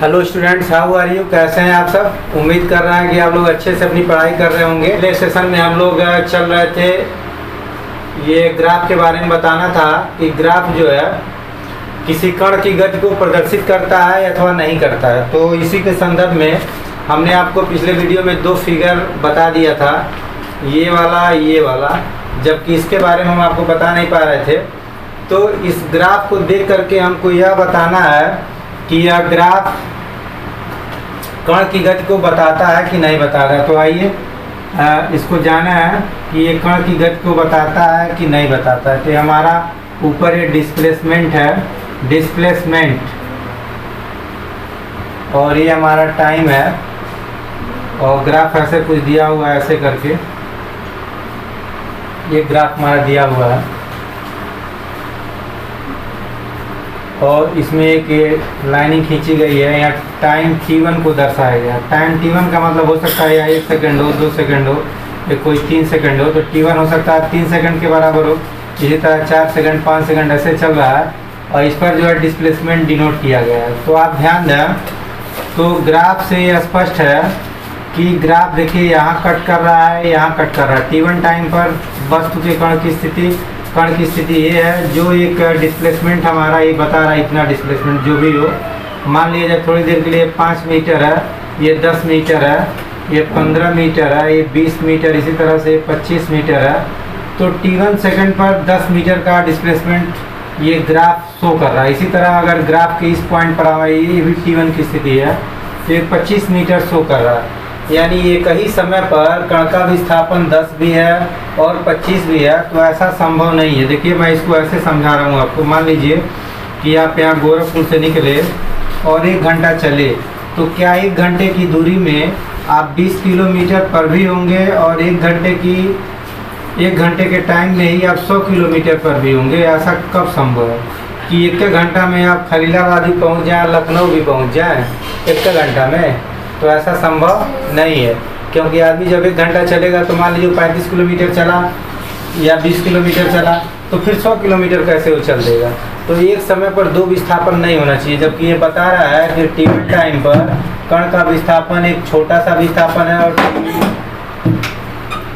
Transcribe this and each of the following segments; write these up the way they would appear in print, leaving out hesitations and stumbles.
Hello students, how are you? कैसे हैं आप सब? उम्मीद कर रहे हैं कि आप लोग अच्छे से अपनी पढ़ाई कर रहे होंगे। अगले सेशन में हम लोग चल रहे थे, ये ग्राफ के बारे में बताना था कि ग्राफ जो है किसी कण की गति को प्रदर्शित करता है अथवा नहीं करता है। तो इसी के संदर्भ में हमने आपको पिछले वीडियो में दो फिगर बता दिया था, ये वाला, जबकि इसके बारे में हम आपको बता नहीं पा रहे थे। तो इस ग्राफ को देख करके हमको यह बताना है कि यह ग्राफ कण की गति को बताता है कि नहीं बताता है। तो आइए इसको जाना है कि ये कण की गति को बताता है कि नहीं बताता है। तो हमारा ऊपर ये डिस्प्लेसमेंट है, डिस्प्लेसमेंट, और ये हमारा टाइम है, और ग्राफ ऐसे कुछ दिया हुआ है, ऐसे करके ये ग्राफ हमारा दिया हुआ है, और इसमें एक लाइनिंग खींची गई है। यहाँ टाइम t1 को दर्शाया गया। टाइम t1 का मतलब हो सकता है या 1 सेकंड हो, 2 सेकंड हो, या कोई 3 सेकंड हो। तो t1 हो सकता है 3 सेकंड के बराबर हो। इसी तरह 4 सेकंड, 5 सेकंड ऐसे चल रहा है, और इस पर जो है डिस्प्लेसमेंट डिनोट किया गया है। तो आप ध्यान दें, तो ग्राफ से ये स्पष्ट है कि ग्राफ देखिए यहाँ कट कर रहा है, यहाँ कट कर रहा है। t1 टाइम पर वस्तु के कण की स्थिति ये है, जो एक डिस्प्लेसमेंट हमारा ये बता रहा है, इतना डिस्प्लेसमेंट जो भी हो। मान लीजिए जब थोड़ी देर के लिए 5 मीटर है, ये 10 मीटर है, ये 15 मीटर है, ये 20 मीटर, इसी तरह से 25 मीटर है। तो t1 सेकंड पर 10 मीटर का डिस्प्लेसमेंट ये ग्राफ शो कर रहा है। इसी तरह अगर ग्राफ के इस पॉइंट पर हमारी ये भी t1 की स्थिति है, तो ये 25 मीटर शो कर रहा है। यानी एक ही समय पर कण का विस्थापन 10 भी है और 25 भी है। तो ऐसा संभव नहीं है। देखिए मैं इसको ऐसे समझा रहा हूँ आपको। मान लीजिए कि आप यहाँ गोरखपुर से निकले और 1 घंटा चले, तो क्या 1 घंटे की दूरी में आप 20 किलोमीटर पर भी होंगे, और 1 घंटे के टाइम में ही आप 100 किलोमीटर पर भी होंगे? ऐसा कब संभव है कि 1 घंटा में आप खलीलाबाद भी पहुँच जाएँ, लखनऊ भी पहुँच जाएँ 1 घंटा में? तो ऐसा संभव नहीं है, क्योंकि आदमी जब 1 घंटा चलेगा तो मान लीजिए 35 किलोमीटर चला या 20 किलोमीटर चला, तो फिर 100 किलोमीटर कैसे वो चल देगा? तो एक समय पर 2 विस्थापन नहीं होना चाहिए। जबकि ये बता रहा है कि t1 टाइम पर कण का विस्थापन एक छोटा सा विस्थापन है, और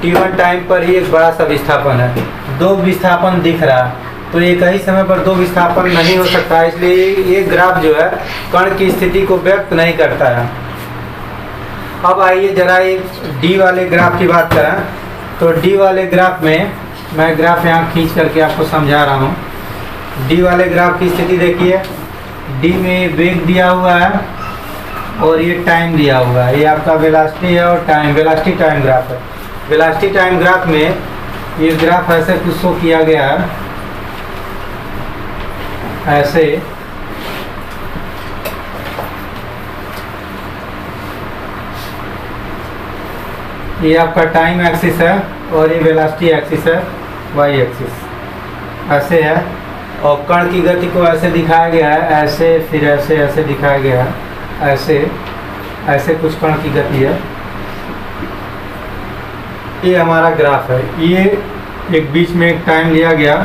t1 टाइम पर ही एक बड़ा सा विस्थापन है। 2 विस्थापन दिख रहा है, तो एक ही समय पर 2 विस्थापन नहीं हो सकता। इसलिए ये ग्राफ जो है कण की स्थिति को व्यक्त नहीं करता है। अब आइए जरा एक डी वाले ग्राफ की बात करें। तो डी वाले ग्राफ में मैं ग्राफ यहाँ खींच करके आपको समझा रहा हूँ। डी वाले ग्राफ की स्थिति देखिए, डी में वेग दिया हुआ है और ये टाइम दिया हुआ है। ये आपका वेलोसिटी है और टाइम, वेलोसिटी टाइम ग्राफ है। वेलोसिटी टाइम ग्राफ में ये ग्राफ ऐसे कुछ शो किया गया है, ऐसे। ये आपका टाइम एक्सिस है और ये वेलोसिटी एक्सिस है, वाई एक्सिस ऐसे है। और कण की गति को ऐसे दिखाया गया है, ऐसे, फिर ऐसे, ऐसे दिखाया गया है, ऐसे ऐसे कुछ कण की गति है। ये हमारा ग्राफ है। ये एक बीच में एक टाइम लिया गया,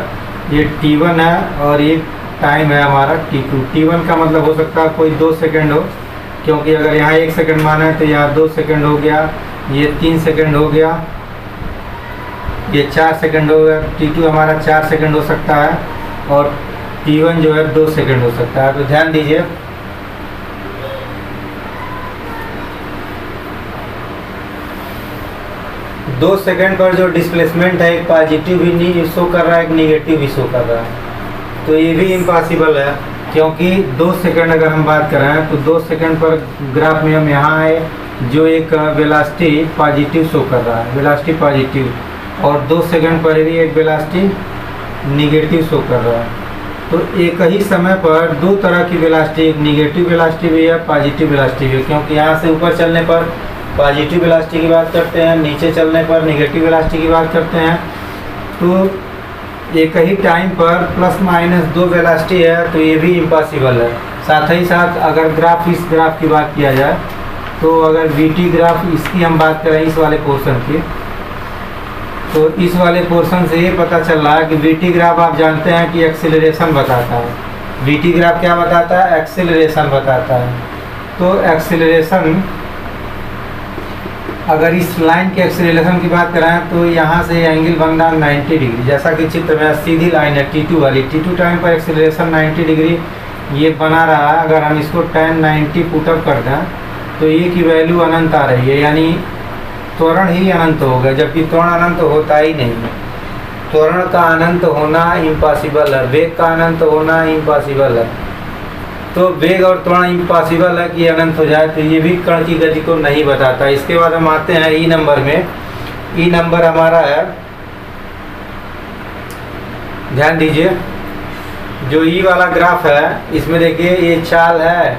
ये t1 है, और ये टाइम है हमारा t2। t1 का मतलब हो सकता है कोई 2 सेकंड हो, क्योंकि अगर यहाँ 1 सेकंड माना है तो यहाँ 2 सेकंड हो गया, ये 3 सेकंड हो गया, ये 4 सेकंड हो गया। t2 हमारा 4 सेकंड हो सकता है, और t1 जो है 2 सेकंड हो सकता है। तो ध्यान दीजिए, दो सेकंड पर जो डिस्प्लेसमेंट है, एक पॉजिटिव भी शो कर रहा है, एक निगेटिव भी शो कर रहा है। तो ये भी इम्पॉसिबल है, क्योंकि 2 सेकंड अगर हम बात करें तो 2 सेकंड पर ग्राफ में हम यहाँ आए, जो एक वेलोसिटी पॉजिटिव शो कर रहा है, वेलोसिटी पॉजिटिव, और 2 सेकंड पर भी एक वेलोसिटी निगेटिव शो कर रहा है। तो एक ही समय पर 2 तरह की वेलोसिटी, एक निगेटिव वेलोसिटी भी है, पॉजिटिव वेलोसिटी भी है। क्योंकि यहाँ से ऊपर चलने पर पॉजिटिव वेलोसिटी की बात करते हैं, नीचे चलने पर निगेटिव वेलोसिटी की बात करते हैं। तो एक ही टाइम पर प्लस माइनस 2 वेलोसिटी है, तो ये भी इम्पॉसिबल है। साथ ही साथ अगर इस ग्राफ की बात किया जाए, तो अगर वीटी ग्राफ इसकी हम बात करें, इस वाले पोर्शन की, तो इस वाले पोर्शन से ये पता चल रहा है कि वीटी ग्राफ आप जानते हैं कि एक्सेलरेशन बताता है। वीटी ग्राफ क्या बताता है? एक्सेलरेशन बताता है। तो एक्सेलरेशन, अगर इस लाइन के एक्सेलरेशन की बात करें तो यहाँ से एंगल बन रहा 90 डिग्री, जैसा कि चित्र में सीधी लाइन है T2 वाली, T2 टाइम पर एक्सेलरेशन 90 डिग्री ये बना रहा है। अगर हम इसको tan 90 पुटअप कर दें तो ये की वैल्यू अनंत आ रही है, यानी त्वरण ही अनंत होगा, जबकि त्वरण अनंत होता ही नहीं। त्वरण का अनंत होना इम्पॉसिबल है, वेग का अनंत होना इम्पॉसिबल है। तो वेग और त्वरण इम्पॉसिबल है कि अनंत हो जाए, तो ये भी कण की गति को नहीं बताता। इसके बाद हम आते हैं ई नंबर में। ई नंबर हमारा है, ध्यान दीजिए, जो ई वाला ग्राफ है इसमें देखिए ये चाल है,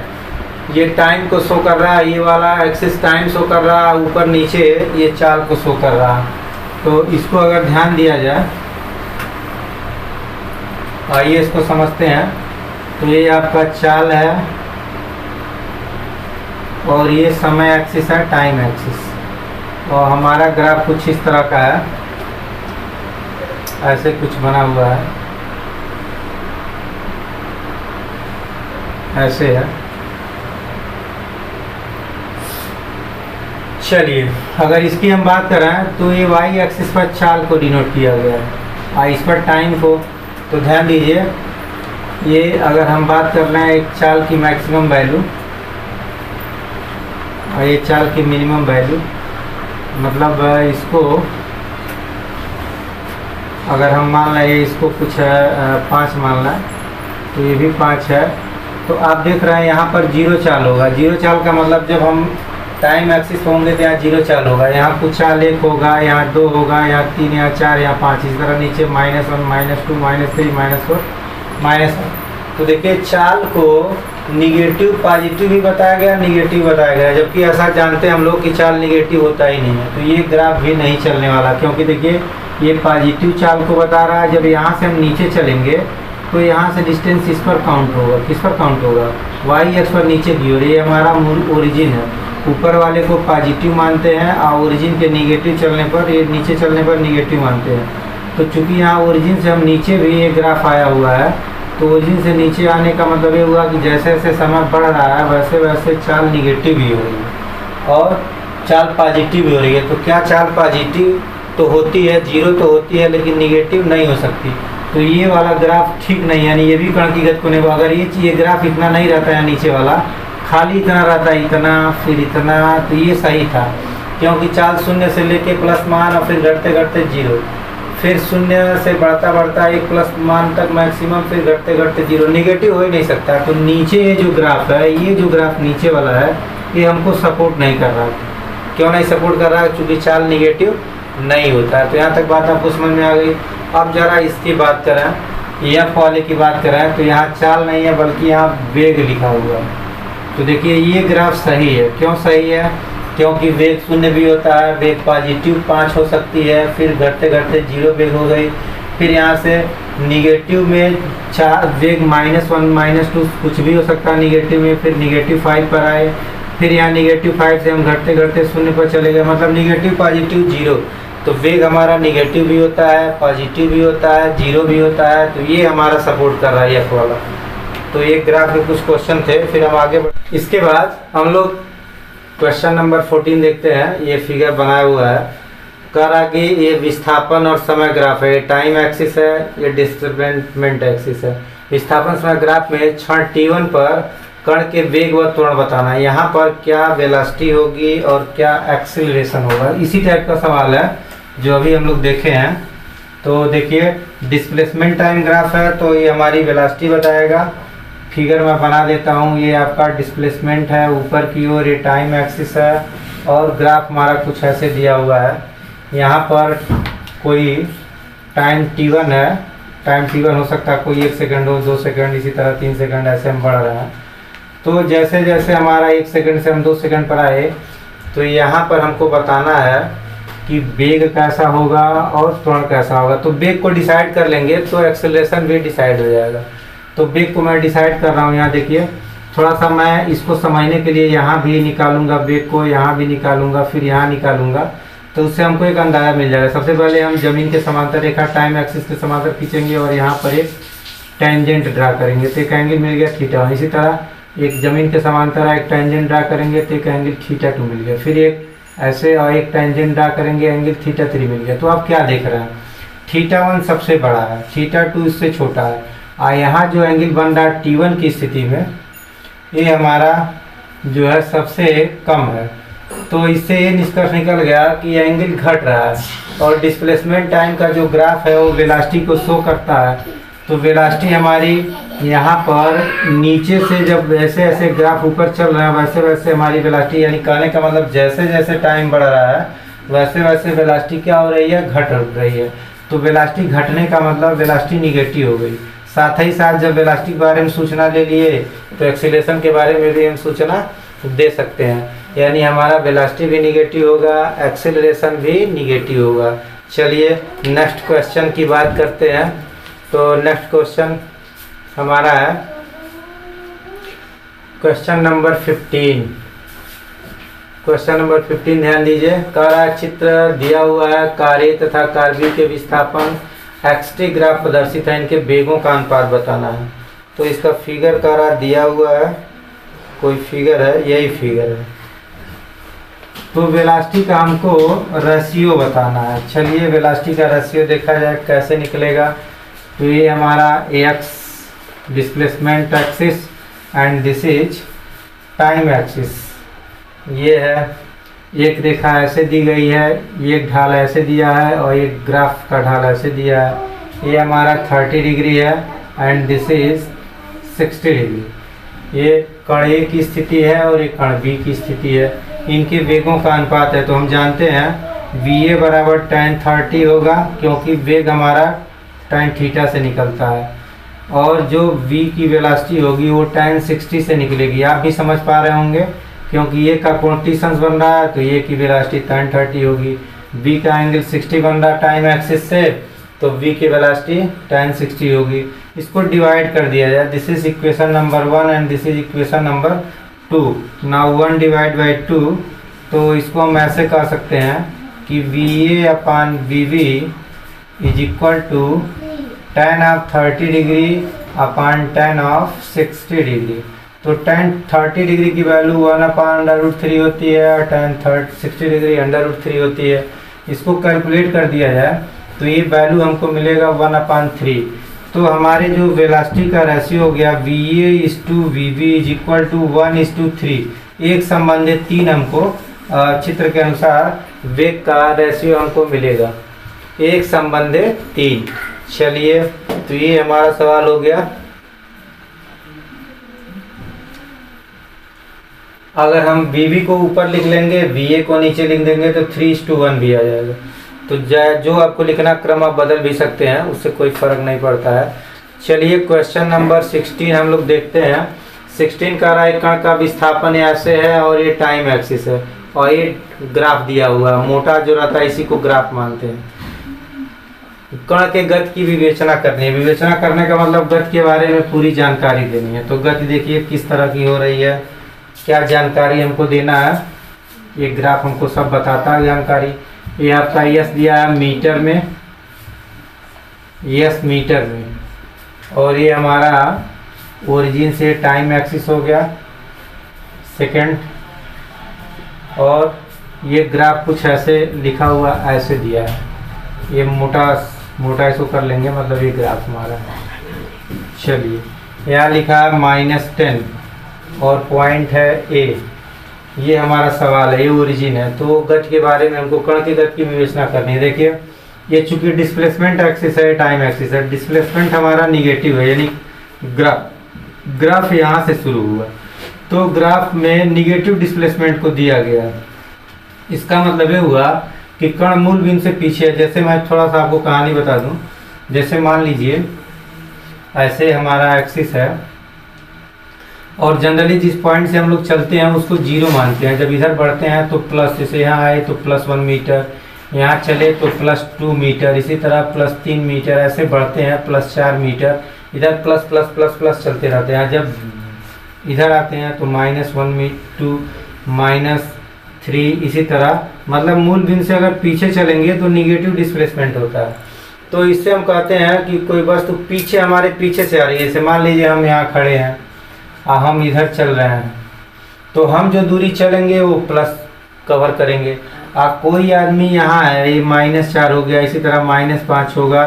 ये टाइम को शो कर रहा है, ये वाला एक्सिस टाइम शो कर रहा है, ऊपर नीचे ये चाल को शो कर रहा है। तो इसको अगर ध्यान दिया जाए, आइए इसको समझते हैं। तो ये आपका चाल है और ये समय एक्सिस है, टाइम एक्सिस, और हमारा ग्राफ कुछ इस तरह का है, ऐसे कुछ बना हुआ है, ऐसे है। चलिए अगर इसकी हम बात करें तो ये वाई एक्सिस पर चाल को डिनोट किया गया है और इस पर टाइम को। तो ध्यान दीजिए, ये अगर हम बात कर रहे हैं एक चाल की मैक्सिमम वैल्यू और ये चाल की मिनिमम वैल्यू, मतलब इसको अगर हम मान लें इसको कुछ 5 मान लें, तो ये भी 5 है। तो आप देख रहे हैं यहाँ पर जीरो चाल होगा। जीरो चाल का मतलब जब हम टाइम एक्सिस होंगे तो यहाँ जीरो चाल होगा, यहाँ कुछ चाल 1 होगा, यहाँ 2 होगा, यहाँ 3, यहाँ 4, यहाँ 5, इस तरह नीचे -1, -2, -3, -4, -1। तो देखिए चाल को निगेटिव पॉजिटिव भी बताया गया, निगेटिव बताया गया, जबकि ऐसा जानते हैं हम लोग कि चाल निगेटिव होता ही नहीं है। तो ये ग्राफ भी नहीं चलने वाला, क्योंकि देखिए ये पॉजिटिव चाल को बता रहा है। जब यहाँ से हम नीचे चलेंगे तो यहाँ से डिस्टेंस इस पर काउंट होगा, किस पर काउंट होगा, वाई एक्स पर नीचे की ओर। ये हमारा मूल ओरिजिन है, ऊपर वाले को पॉजिटिव मानते हैं और ओरिजिन के निगेटिव चलने पर, ये नीचे चलने पर निगेटिव मानते हैं। तो चूंकि यहाँ ओरिजिन से हम नीचे भी ये ग्राफ आया हुआ है, तो ओरिजिन से नीचे आने का मतलब ये हुआ कि जैसे जैसे समय बढ़ रहा है वैसे वैसे चाल निगेटिव भी हो रही है और चाल पॉजिटिव भी हो रही है। तो क्या चाल पॉजिटिव तो होती है, जीरो तो होती है, लेकिन निगेटिव नहीं हो सकती। तो ये वाला ग्राफ ठीक नहीं, यानी ये भी कण की गति को नहीं। अगर ये ग्राफ इतना नहीं रहता है, नीचे वाला खाली इतना रहता है, इतना फिर इतना, तो ये सही था, क्योंकि चाल शून्य से लेके प्लस मान और फिर घटते घटते जीरो, फिर शून्य से बढ़ता बढ़ता 1 प्लस मान तक मैक्सिमम, फिर घटते घटते जीरो, निगेटिव हो ही नहीं सकता। तो नीचे ये जो ग्राफ है, ये जो ग्राफ नीचे वाला है, ये हमको सपोर्ट नहीं कर रहा। क्यों नहीं सपोर्ट कर रहा है? क्योंकि चाल निगेटिव नहीं होता है। तो यहाँ तक बात आपको समझ में आ गई। अब जरा इसकी बात करें, एफ वाले की बात करें, तो यहाँ चाल नहीं है बल्कि यहाँ वेग लिखा हुआ है। तो देखिए ये ग्राफ सही है। क्यों सही है? क्योंकि वेग शून्य भी होता है, वेग पॉजिटिव 5 हो सकती है, फिर घटते घटते जीरो वेग हो गई, फिर यहाँ से निगेटिव में वेग -1 -2 कुछ भी हो सकता है निगेटिव में, फिर -5 पर आए, फिर यहाँ -5 से हम घटते घटते शून्य पर चले गए, मतलब निगेटिव पॉजिटिव जीरो। तो वेग हमारा निगेटिव भी होता है, पॉजिटिव भी होता है, जीरो भी होता है। तो ये हमारा सपोर्ट कर रहा है एफ वाला। तो ये ग्राफ में कुछ क्वेश्चन थे, फिर हम आगे इसके बाद हम लोग क्वेश्चन नंबर 14 देखते हैं। ये फिगर बनाया हुआ है, कर आगे ये विस्थापन और समय ग्राफ है, टाइम एक्सिस है, ये डिस्प्लेसमेंट एक्सिस है। विस्थापन समय ग्राफ में क्षण t1 पर कण के वेग व त्वरण बताना है, यहाँ पर क्या वेलोसिटी होगी और क्या एक्सीलरेशन होगा। इसी टाइप का सवाल है जो अभी हम लोग देखे हैं। तो देखिए डिस्प्लेसमेंट टाइम ग्राफ है, तो ये हमारी वेलोसिटी बताएगा। फिगर मैं बना देता हूँ, ये आपका डिस्प्लेसमेंट है ऊपर की ओर, ये टाइम एक्सिस है और ग्राफ हमारा कुछ ऐसे दिया हुआ है। यहाँ पर कोई टाइम t1 है, टाइम t1 हो सकता है कोई 1 सेकंड हो, 2 सेकंड, इसी तरह 3 सेकंड, ऐसे हम बढ़ रहे हैं। तो जैसे जैसे हमारा 1 सेकंड से हम 2 सेकंड पर आए, तो यहाँ पर हमको बताना है कि वेग कैसा होगा और त्वरण कैसा होगा। तो वेग को डिसाइड कर लेंगे तो एक्सेलरेशन भी डिसाइड हो जाएगा। तो वेग को मैं डिसाइड कर रहा हूँ, यहाँ देखिए थोड़ा सा मैं इसको समझने के लिए यहाँ भी निकालूंगा वेग को, यहाँ भी निकालूंगा, फिर यहाँ निकालूंगा, तो उससे हमको एक अंदाजा मिल जाएगा। सबसे पहले हम जमीन के समांतर रेखा टाइम एक्सिस के समांतर खींचेंगे और यहाँ पर एक टेंजेंट ड्रा करेंगे, तो एक एंगल मिल गया थीटा। इसी तरह एक ज़मीन के समांतर एक टेंजेंट ड्रा करेंगे तो एक एंगल थीटा 2 मिल गया, फिर एक ऐसे और एक टेंजेंट ड्रा करेंगे एंगल थीटा 3 मिल गया। तो आप क्या देख रहे हैं, थीटा 1 सबसे बड़ा है, थीटा 2 इससे छोटा है, और यहाँ जो एंगल बन रहा है T1 की स्थिति में ये हमारा जो है सबसे कम है। तो इससे ये निष्कर्ष निकल गया कि एंगल घट रहा है, और डिस्प्लेसमेंट टाइम का जो ग्राफ है वो वेलोसिटी को शो करता है। तो वेलोसिटी हमारी यहाँ पर नीचे से जब ऐसे ऐसे ग्राफ ऊपर चल रहा है वैसे वैसे हमारी वेलोसिटी, यानी कहने का मतलब जैसे जैसे टाइम बढ़ रहा है वैसे वैसे वेलोसिटी क्या हो रही है, घट रही है। तो वेलोसिटी घटने का मतलब वेलोसिटी निगेटिव हो गई। साथ ही साथ जब वेलोसिटी के बारे में सूचना ले लिए तो एक्सीलरेशन के बारे में भी हम सूचना दे सकते हैं, यानी हमारा वेलोसिटी भी निगेटिव होगा, एक्सीलरेशन भी निगेटिव होगा। चलिए नेक्स्ट क्वेश्चन की बात करते हैं। तो नेक्स्ट क्वेश्चन हमारा है क्वेश्चन नंबर 15। क्वेश्चन नंबर 15 ध्यान दीजिए। कार्य चित्र दिया हुआ है, कार्य तथा कार्य के विस्थापन एक्स-टी ग्राफ प्रदर्शित है, इनके वेगों का अनुपात बताना है। तो इसका फिगर कार्य दिया हुआ है, कोई फिगर है, यही फिगर है। तो वेलोसिटी का हमको रेशियो बताना है। चलिए वेलोसिटी का रेशियो देखा जाए कैसे निकलेगा। तो ये हमारा x displacement axis and this is time axis, ये है। एक रेखा ऐसे दी गई है, एक ढाल ऐसे दिया है और एक ग्राफ का ढाल ऐसे दिया है। ये हमारा 30 डिग्री है एंड दिस इज 60 डिग्री। ये कण ए की स्थिति है और एक कण बी की स्थिति है। इनके वेगों का अनुपात है। तो हम जानते हैं वी ए बराबर tan 30 होगा, क्योंकि वेग हमारा tan थीटा से निकलता है, और जो v की वेलोसिटी होगी वो tan 60 से निकलेगी। आप भी समझ पा रहे होंगे, क्योंकि ये का कोण 30 बन रहा है तो ये की वेलोसिटी tan 30 होगी। v का एंगल 60 बन रहा है टाइम एक्सिस से, तो v की वेलोसिटी tan 60 होगी। इसको डिवाइड कर दिया जाए। This is equation number 1 and this is equation number 2। Now 1 divide by 2, तो इसको हम ऐसे कह सकते हैं कि VA upon VB is equal to tan of 30 degree upon tan of 60 degree. तो tan 30 डिग्री की वैल्यू 1/√3 होती है और tan 60 डिग्री √3 होती है। इसको कैलकुलेट कर दिया जाए तो ये वैल्यू हमको मिलेगा 1/3। तो हमारे जो वेलोसिटी का रेशियो हो गया VA/VB इज इक्वल टू 1:3। एक संबंधित 3 हमको चित्र के अनुसार वेग का रेशियो हमको मिलेगा, एक संबंधित 3। चलिए तो ये हमारा सवाल हो गया। अगर हम VB को ऊपर लिख लेंगे, VA को नीचे लिख देंगे तो 3:1 भी आ जाएगा। तो जो आपको लिखना क्रम आप बदल भी सकते हैं, उससे कोई फर्क नहीं पड़ता है। चलिए क्वेश्चन नंबर 16 हम लोग देखते हैं। 16 का राय कण का विस्थापन ऐसे है और ये टाइम एक्सिस है और ये ग्राफ दिया हुआ है। मोटा जो रहता है इसी को ग्राफ मानते हैं। कण के गति की विवेचना करनी है। विवेचना करने का मतलब गति के बारे में पूरी जानकारी देनी है। तो गति देखिए किस तरह की हो रही है, क्या जानकारी हमको देना है, ये ग्राफ हमको सब बताता है जानकारी। ये आपका यस दिया है मीटर में, यस मीटर में, और ये हमारा ओरिजिन से टाइम एक्सिस हो गया सेकंड, और ये ग्राफ कुछ ऐसे लिखा हुआ ऐसे दिया है। ये मोटा इसको कर लेंगे, मतलब ये ग्राफ हमारा है। चलिए यहाँ लिखा है -10 और पॉइंट है ए। ये हमारा सवाल है, ये ओरिजिन है। तो गति के बारे में हमको कण की गति की विवेचना करनी है। देखिए ये चूंकि डिस्प्लेसमेंट एक्सिस है, टाइम एक्सिस है, डिस्प्लेसमेंट हमारा निगेटिव है, यानी ग्राफ यहाँ से शुरू हुआ, तो ग्राफ में निगेटिव डिस्प्लेसमेंट को दिया गया है। इसका मतलब ये हुआ कि कण मूल बिंदु से पीछे है। जैसे मैं थोड़ा सा आपको कहानी बता दूं, जैसे मान लीजिए ऐसे हमारा एक्सिस है और जनरली जिस पॉइंट से हम लोग चलते हैं उसको 0 मानते हैं। जब इधर बढ़ते हैं तो प्लस, जैसे यहाँ आए तो +1 मीटर, यहाँ चले तो +2 मीटर, इसी तरह +3 मीटर, ऐसे बढ़ते हैं +4 मीटर, इधर प्लस प्लस प्लस प्लस चलते रहते हैं। जब इधर आते हैं तो -1 2 -3, इसी तरह, मतलब मूल बिंदु से अगर पीछे चलेंगे तो निगेटिव डिस्प्लेसमेंट होता है। तो इससे हम कहते हैं कि कोई वस्तु पीछे, हमारे पीछे से आ रही है। जैसे मान लीजिए हम यहाँ खड़े हैं और हम इधर चल रहे हैं, तो हम जो दूरी चलेंगे वो प्लस कवर करेंगे। कोई आदमी यहाँ है, ये -4 हो गया, इसी तरह -5 होगा,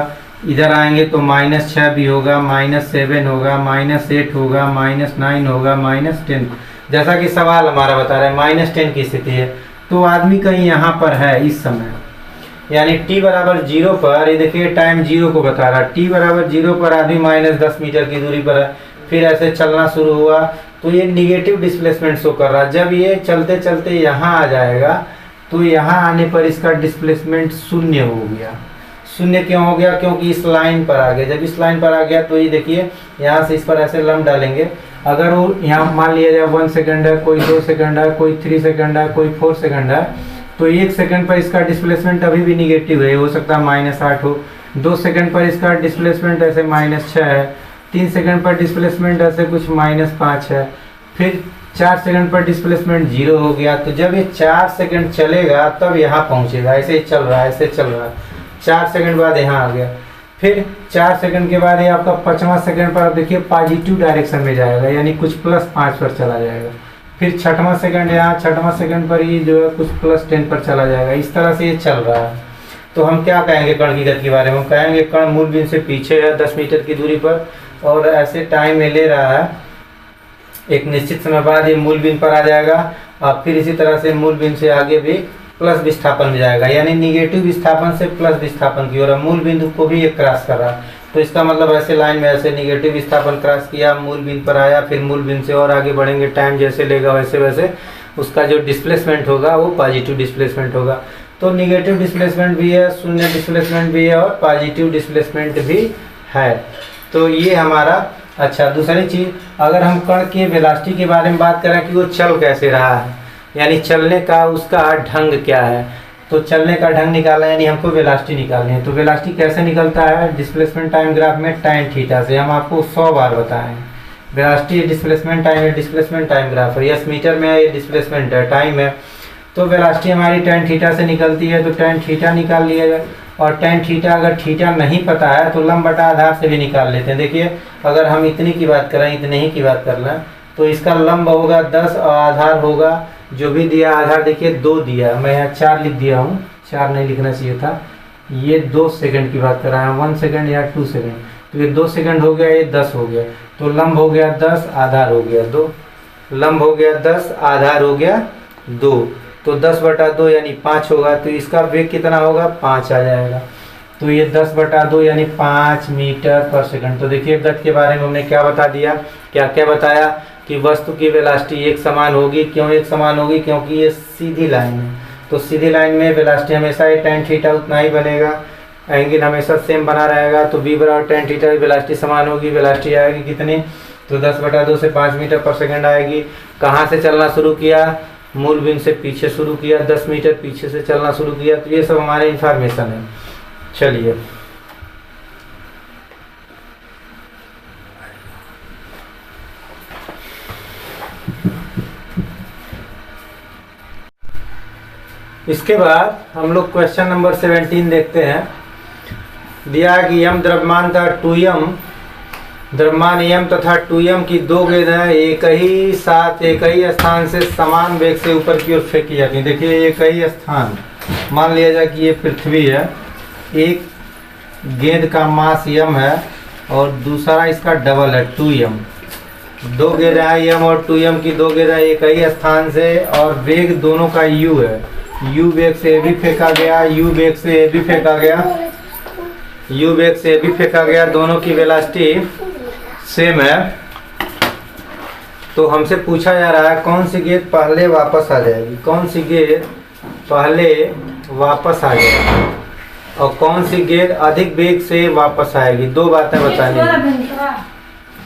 इधर आएंगे तो -6 भी होगा, -7 होगा, -8 होगा, -9 होगा, -10, जैसा कि सवाल हमारा बता रहा है -10 की स्थिति है। तो आदमी कहीं यहाँ पर है इस समय, यानी t बराबर 0 पर, ये देखिए टाइम 0 को बता रहा है, t बराबर 0 पर आदमी -10 मीटर की दूरी पर है। फिर ऐसे चलना शुरू हुआ तो ये निगेटिव डिस्प्लेसमेंट शो कर रहा है। जब ये चलते चलते यहाँ आ जाएगा तो यहाँ आने पर इसका डिस्प्लेसमेंट 0 हो गया। 0 क्यों हो गया? क्योंकि इस लाइन पर आ गया। जब इस लाइन पर आ गया तो ये देखिए यहाँ से इस पर ऐसे लंब डालेंगे, अगर वो यहाँ मान लिया जाए 1 सेकंड है, कोई 2 सेकंड है, कोई 3 सेकंड है, कोई 4 सेकंड है, तो 1 सेकंड पर इसका डिस्प्लेसमेंट अभी भी निगेटिव है, हो सकता है -8 हो। 2 सेकंड पर इसका डिस्प्लेसमेंट ऐसे -6 है, 3 सेकंड पर डिस्प्लेसमेंट ऐसे कुछ -5 है, फिर 4 सेकंड पर डिस्प्लेसमेंट 0 हो गया। तो जब ये 4 सेकंड चलेगा तब यहाँ पहुँचेगा, ऐसे ही चल रहा है, ऐसे चल रहा है। 4 सेकंड बाद यहाँ आ गया, फिर 4 सेकंड के बाद ये आपका 5वां सेकंड पर आप देखिए पॉजिटिव डायरेक्शन में जाएगा, यानी कुछ +5 पर चला जाएगा। फिर 6वां सेकंड, यहाँ 6वां सेकंड पर ही जो है कुछ +10 पर चला जाएगा। इस तरह से ये चल रहा है। तो हम क्या कहेंगे कण की गति के बारे में? हम कहेंगे कण मूल बिंदु से पीछे है 10 मीटर की दूरी पर, और ऐसे टाइम में ले रहा है, एक निश्चित समय बाद ये मूल बिंदु पर आ जाएगा, और फिर इसी तरह से मूल बिंदु से आगे भी प्लस विस्थापन में जाएगा, यानी निगेटिव विस्थापन से प्लस विस्थापन की ओर मूल बिंदु को भी ये क्रॉस कर रहा है। तो इसका मतलब ऐसे लाइन में ऐसे निगेटिव विस्थापन क्रॉस किया, मूल बिंदु पर आया, फिर मूल बिंदु से और आगे बढ़ेंगे, टाइम जैसे लेगा वैसे वैसे उसका जो डिस्प्लेसमेंट होगा वो पॉजिटिव डिस्प्लेसमेंट होगा। तो निगेटिव डिस्प्लेसमेंट भी है, शून्य डिस्प्लेसमेंट भी है, और पॉजिटिव डिस्प्लेसमेंट भी है। तो ये हमारा अच्छा। दूसरी चीज़, अगर हम कण के वेलोसिटी के बारे में बात करें कि वो चल कैसे रहा है, यानी चलने का उसका ढंग क्या है, तो चलने का ढंग निकालना यानी हमको वेलोसिटी निकालनी है। तो वेलोसिटी कैसे निकलता है? डिस्प्लेसमेंट टाइम ग्राफ में tan थीटा से। हम आपको 100 बार बताएं, वेलोसिटी डिस्प्लेसमेंट टाइम है, डिस्प्लेसमेंट टाइम ग्राफ है, यस मीटर में है, ये डिस्प्लेसमेंट है, टाइम है। तो वेलोसिटी हमारी tan थीटा से निकलती है, तो tan थीटा निकाल लिया जाए। और tan थीटा अगर थीटा नहीं पता है तो लंब बटा आधार से भी निकाल लेते हैं। देखिए अगर हम इतनी की बात करें, इतने ही की बात कर लें, तो इसका लंब होगा 10 और आधार होगा जो भी दिया, आधार देखिए 2 दिया, मैं यहाँ 4 लिख दिया हूँ, 4 नहीं लिखना चाहिए था। ये 2 सेकंड की बात कर रहा है, 1 सेकंड या 2 सेकंड, तो ये 2 सेकंड हो गया, ये 10 हो गया, तो लंब हो गया 10, आधार हो गया 2, लंब हो गया 10, आधार हो गया 2, तो 10 बटा 2 यानी 5 होगा। तो इसका वेग कितना होगा? 5 आ जाएगा। तो ये 10 बटा 2 यानी 5 मीटर पर सेकंड। तो देखिए गति के बारे में हमने क्या बता दिया, क्या क्या बताया कि वस्तु की वेलोसिटी एक समान होगी। क्यों एक समान होगी? क्योंकि ये सीधी लाइन है, तो सीधी लाइन में वेलोसिटी हमेशा ही tan थीटा उतना ही बनेगा, एंगल हमेशा सेम बना रहेगा। तो v बराबर tan थीटा की वेलोसिटी समान होगी। वेलोसिटी आएगी कितनी? तो 10 बटा 2 से 5 मीटर पर सेकंड आएगी। कहाँ से चलना शुरू किया? मूल बिंदु से पीछे शुरू किया, 10 मीटर पीछे से चलना शुरू किया। तो ये सब हमारे इंफॉर्मेशन है। चलिए इसके बाद हम लोग क्वेश्चन नंबर 17 देखते हैं। दिया कि m द्रव्यमान था 2m, द्रव्यमान m तथा 2m की 2 गेंदें एक ही साथ एक ही स्थान से समान वेग से ऊपर की ओर फेंकी जाती हैं। देखिए एक ही स्थान, मान लिया जाए कि ये पृथ्वी है, एक गेंद का मास m है और दूसरा इसका डबल है 2m। 2 गेंदें हैं m और 2m की 2 गेंदें एक ही स्थान से, और वेग दोनों का u है। u वेग से भी फेंका गया, u वेग से भी फेंका गया, u वेग से भी फेंका गया, दोनों की वेलोसिटी सेम है। तो हमसे पूछा जा रहा है कौन सी गेंद पहले वापस आ जाएगी, कौन सी गेंद पहले वापस आ जाएगी और कौन सी गेंद अधिक वेग से वापस आएगी। 2 बातें बतानी,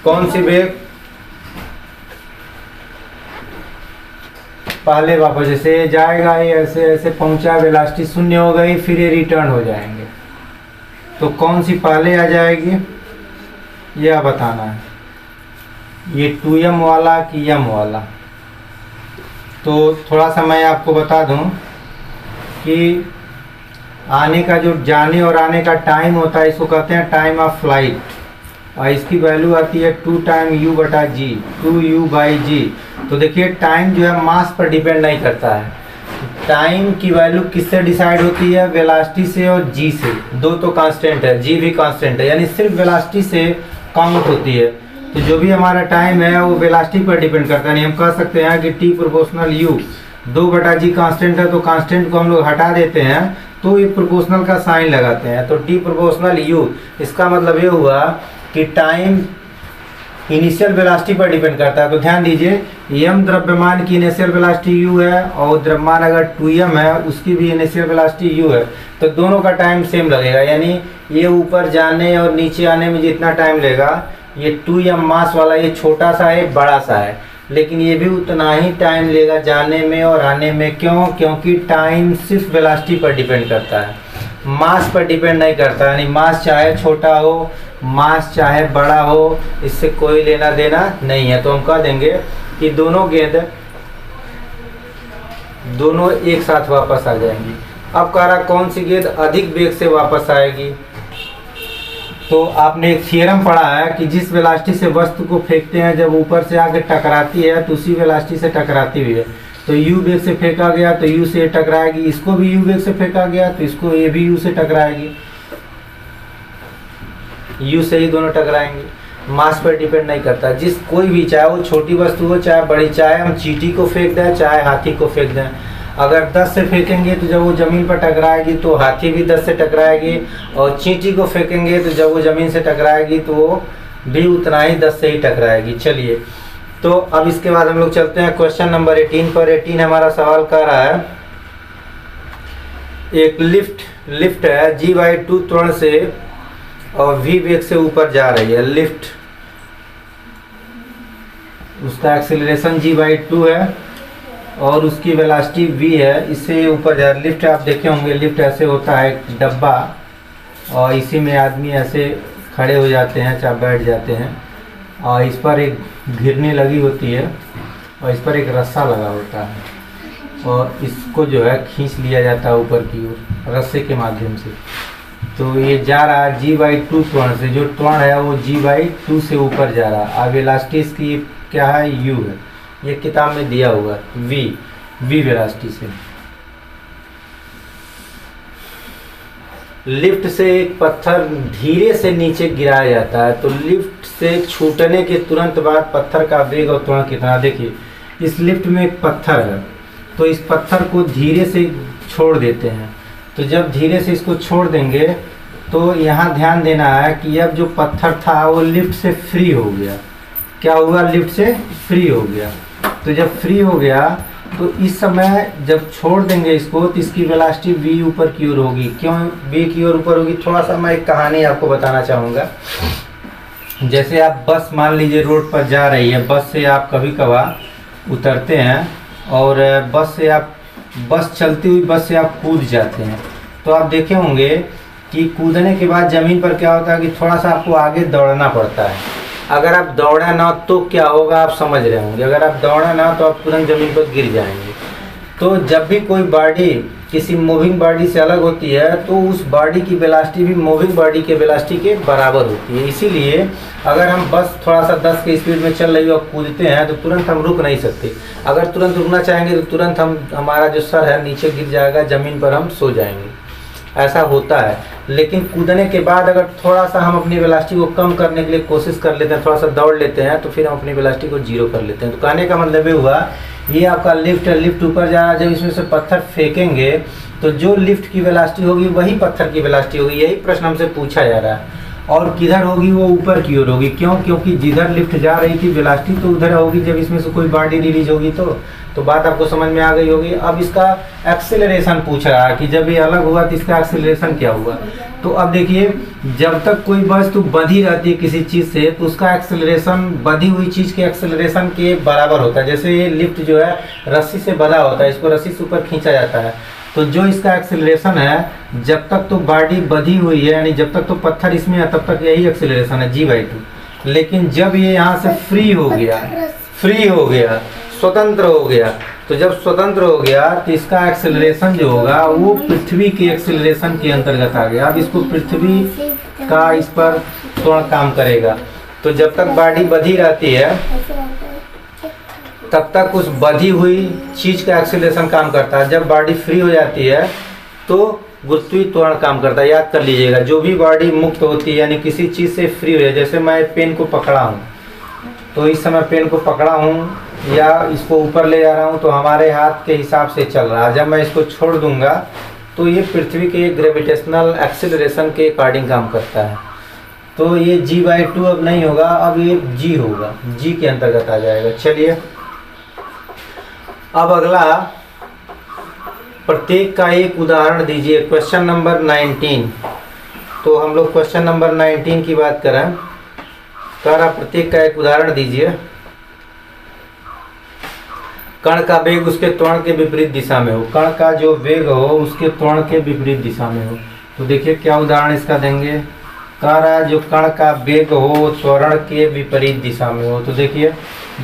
कौन सी वेग पहले वापस, जैसे जाएगा ये ऐसे ऐसे पहुंचा, वेलोसिटी 0 हो गई, फिर ये रिटर्न हो जाएंगे, तो कौन सी पहले आ जाएगी यह बताना है, ये 2m वाला कि m वाला। तो थोड़ा सा मैं आपको बता दूं कि आने का जो जाने और आने का टाइम होता है इसको कहते हैं टाइम ऑफ फ्लाइट, और इसकी वैल्यू आती है 2 टाइम u बटा जी, 2u/g। तो देखिए टाइम जो है मास पर डिपेंड नहीं करता है। टाइम की वैल्यू किससे डिसाइड होती है? वेलोसिटी से और g से। दो तो कांस्टेंट है, g भी कांस्टेंट है, यानी सिर्फ वेलोसिटी से काउंट होती है। तो जो भी हमारा टाइम है वो वेलोसिटी पर डिपेंड करता है। नहीं हम कह सकते हैं कि t proportional u, 2/g constant है तो कांस्टेंट को हम लोग हटा देते हैं तो ये प्रोपोर्शनल का साइन लगाते हैं, तो t प्रोपोर्शनल u। इसका मतलब ये हुआ कि टाइम इनिशियल वेलोसिटी पर डिपेंड करता है। तो ध्यान दीजिए m द्रव्यमान की इनिशियल वेलोसिटी u है और द्रव्यमान अगर 2m है उसकी भी इनिशियल वेलोसिटी u है, तो दोनों का टाइम सेम लगेगा। यानी ये ऊपर जाने और नीचे आने में जितना टाइम लगेगा, ये 2m मास वाला ये छोटा सा है, बड़ा सा है, लेकिन ये भी उतना ही टाइम लेगा जाने में और आने में। क्यों? क्योंकि टाइम सिर्फ वेलोसिटी पर डिपेंड करता है, मास पर डिपेंड नहीं करता। यानी मास चाहे छोटा हो, मास चाहे बड़ा हो, इससे कोई लेना देना नहीं है। तो हम कह देंगे कि दोनों गेंद दोनों एक साथ वापस आ जाएंगी। अब कह रहा कौन सी गेंद अधिक वेग से वापस आएगी? तो आपने एक थ्योरम पढ़ा है कि जिस वेलोसिटी से वस्तु को फेंकते हैं जब ऊपर से आके टकराती है तो उसी वेलोसिटी से टकराती हुई है। तो u वेग से फेंका गया तो u से टकराएगी, इसको भी u वेग से फेंका गया तो इसको ये भी u से टकराएगी, u से ही दोनों टकराएंगे। मास पर डिपेंड नहीं करता। जिस कोई भी, चाहे वो छोटी वस्तु हो चाहे बड़ी, चाहे हम चींटी को फेंक दें चाहे हाथी को फेंक दें, अगर 10 से फेंकेंगे तो जब वो ज़मीन पर टकराएगी तो हाथी भी 10 से टकराएगी, और चींटी को फेंकेंगे तो जब वो ज़मीन से टकराएगी तो वो भी उतना ही 10 से ही टकराएगी। चलिए, तो अब इसके बाद हम लोग चलते हैं क्वेश्चन नंबर 18 पर। 18 हमारा सवाल कर रहा है, एक लिफ्ट है g/2 त्वरण से और v वेग से ऊपर जा रही है। लिफ्ट, उसका एक्सेलरेशन g/2 है और उसकी वेलोसिटी v है, इससे ऊपर जा। लिफ्ट आप देखे होंगे, लिफ्ट ऐसे होता है एक डब्बा और इसी में आदमी ऐसे खड़े हो जाते हैं चाहे बैठ जाते हैं, और इस पर एक घिरनी लगी होती है और इस पर एक रस्सा लगा होता है और इसको जो है खींच लिया जाता है ऊपर की ओर रस्से के माध्यम से। तो ये जा रहा है g/2 त्वरण से, जो त्वरण है वो g/2 से ऊपर जा रहा है। अब वेलोसिटी इसकी क्या है? u है, ये किताब में दिया हुआ है, v वेलोसिटी से। लिफ्ट से एक पत्थर धीरे से नीचे गिराया जाता है, तो लिफ्ट से छूटने के तुरंत बाद पत्थर का वेग और त्वरण कितना? देखिए इस लिफ्ट में एक पत्थर है, तो इस पत्थर को धीरे से छोड़ देते हैं। तो जब धीरे से इसको छोड़ देंगे तो यहाँ ध्यान देना है कि अब जो पत्थर था वो लिफ्ट से फ्री हो गया। क्या हुआ? लिफ्ट से फ्री हो गया। तो जब फ्री हो गया तो इस समय जब छोड़ देंगे इसको तो इसकी वेलोसिटी v ऊपर की ओर होगी। क्यों v की ओर ऊपर होगी? थोड़ा सा मैं एक कहानी आपको बताना चाहूँगा। जैसे आप बस मान लीजिए रोड पर जा रही है, बस से आप कभी कभार उतरते हैं और बस चलती हुई बस से आप कूद जाते हैं, तो आप देखे होंगे कि कूदने के बाद ज़मीन पर क्या होता है कि थोड़ा सा आपको आगे दौड़ना पड़ता है। अगर आप दौड़ा ना तो क्या होगा आप समझ रहे होंगे, अगर आप दौड़ा ना तो आप तुरंत ज़मीन पर गिर जाएंगे। तो जब भी कोई बॉडी किसी मूविंग बॉडी से अलग होती है तो उस बॉडी की वेलोसिटी भी मूविंग बॉडी के वेलोसिटी के बराबर होती है। इसीलिए अगर हम बस थोड़ा सा 10 की स्पीड में चल रही है और कूदते हैं तो तुरंत हम रुक नहीं सकते। अगर तुरंत रुकना चाहेंगे तो तुरंत हमारा जो सर है नीचे गिर जाएगा, ज़मीन पर हम सो जाएंगे, ऐसा होता है। लेकिन कूदने के बाद अगर थोड़ा सा हम अपनी वेलोसिटी को कम करने के लिए कोशिश कर लेते हैं, थोड़ा सा दौड़ लेते हैं, तो फिर हम अपनी वेलोसिटी को जीरो कर लेते हैं। तो कहने का मतलब ये हुआ, ये आपका लिफ्ट है, लिफ्ट ऊपर जा रहा है, जब इसमें से पत्थर फेंकेंगे तो जो लिफ्ट की वेलोसिटी होगी वही पत्थर की वेलोसिटी होगी। यही प्रश्न हमसे पूछा जा रहा है। और किधर होगी? वो ऊपर की ओर होगी। क्यों? क्योंकि जिधर लिफ्ट जा रही थी वेलोसिटी तो उधर होगी जब इसमें से कोई बॉडी रिलीज होगी। तो बात आपको समझ में आ गई होगी। अब इसका एक्सेलरेशन पूछ रहा है कि जब ये अलग हुआ तो इसका एक्सेलरेशन क्या हुआ। तो अब देखिए, जब तक कोई वस्तु बंधी रहती है किसी चीज़ से तो उसका एक्सेलरेशन बंधी हुई चीज़ के एक्सेलरेशन के बराबर होता है। जैसे ये लिफ्ट जो है रस्सी से बंधा होता है, इसको रस्सी से ऊपर खींचा जाता है, तो जो इसका एक्सेलरेशन है जब तक तो बॉडी बंधी हुई है, यानी जब तक तो पत्थर इसमें है तब तक यही एक्सेलरेशन है g/2। लेकिन जब ये यहाँ से फ्री हो गया, स्वतंत्र हो गया, तो जब स्वतंत्र हो गया तो इसका एक्सेलरेशन जो होगा वो पृथ्वी के एक्सेलरेशन के अंतर्गत आ गया। अब इसको पृथ्वी का इस पर त्वरण काम करेगा। तो जब तक बॉडी बंधी रहती है तब तक उस बंधी हुई चीज का एक्सीलरेशन काम करता है। जब बॉडी फ्री हो जाती है तो गुरुत्वीय त्वरण काम करता है। याद कर लीजिएगा, जो भी बॉडी मुक्त होती है यानी किसी चीज से फ्री हो जाए, जैसे मैं पेन को पकड़ा हूँ तो इस समय पेन को पकड़ा हूँ या इसको ऊपर ले जा रहा हूँ तो हमारे हाथ के हिसाब से चल रहा है। जब मैं इसको छोड़ दूंगा तो ये पृथ्वी के ग्रेविटेशनल एक्सीलरेशन के अकॉर्डिंग काम करता है। तो ये g/2 अब नहीं होगा, अब ये g होगा, g के अंतर्गत आ जाएगा। चलिए अब अगला, प्रत्येक का एक उदाहरण दीजिए। Question number 19। तो हम लोग क्वेश्चन नंबर 19 की बात करें। कह रहा प्रत्येक का एक उदाहरण दीजिए। कण का वेग उसके त्वरण के विपरीत दिशा में हो। कण का जो वेग हो उसके त्वरण के विपरीत दिशा में हो। तो देखिए क्या उदाहरण इसका देंगे। कह रहा है जो कण का वेग हो त्वरण के विपरीत दिशा में हो। तो देखिए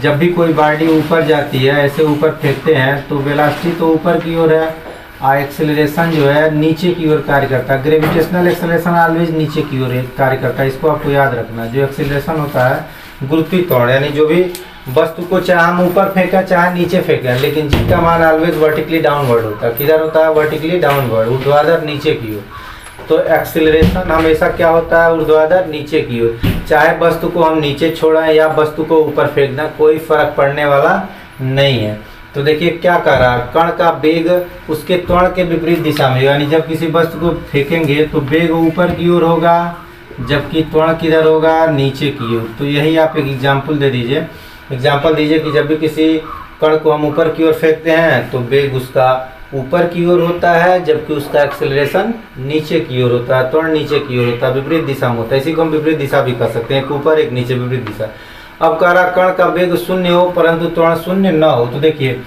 जब भी कोई बॉडी ऊपर जाती है, ऐसे ऊपर फेंकते हैं तो वेलोसिटी तो ऊपर की ओर है और एक्सेलरेशन जो है नीचे की ओर कार्य करता है। ग्रेविटेशनल एक्सेलरेशन ऑलवेज नीचे की ओर कार्य करता है। इसको आपको याद रखना। जो एक्सेलरेशन होता है गुरुत्वीय त्वरण, यानी जो भी वस्तु को चाहे हम ऊपर फेंका चाहे नीचे फेंकें, लेकिन जी का मान ऑलवेज वर्टिकली डाउनवर्ड होता है। किधर होता है? वर्टिकली डाउनवर्ड, ऊर्ध्वाधर नीचे की ओर। तो एक्सीलरेशन हमेशा क्या होता है? ऊर्ध्वाधर नीचे की ओर। चाहे वस्तु को हम नीचे छोड़ें या वस्तु को ऊपर फेंक दें, कोई फर्क पड़ने वाला नहीं है। तो देखिए क्या कर रहा है, कण का वेग उसके त्वरण के विपरीत दिशा में, यानी जब किसी वस्तु को फेंकेंगे तो वेग ऊपर की ओर होगा, जबकि त्वरण किधर होगा? नीचे की ओर। तो यही आप एक एग्जाम्पल दे दीजिए। एग्जाम्पल दीजिए कि जब भी किसी कण को हम ऊपर की ओर फेंकते हैं तो वेग उसका ऊपर की ओर होता है, जबकि उसका एक्सेलरेशन नीचे की ओर होता है, त्वरण नीचे की ओर होता है, विपरीत दिशा में होता है। इसी को हम विपरीत दिशा भी कर सकते हैं, एक ऊपर एक नीचे, विपरीत दिशा। अब कह रहा कण का वेग शून्य हो परंतु त्वरण शून्य न हो। तो देखिए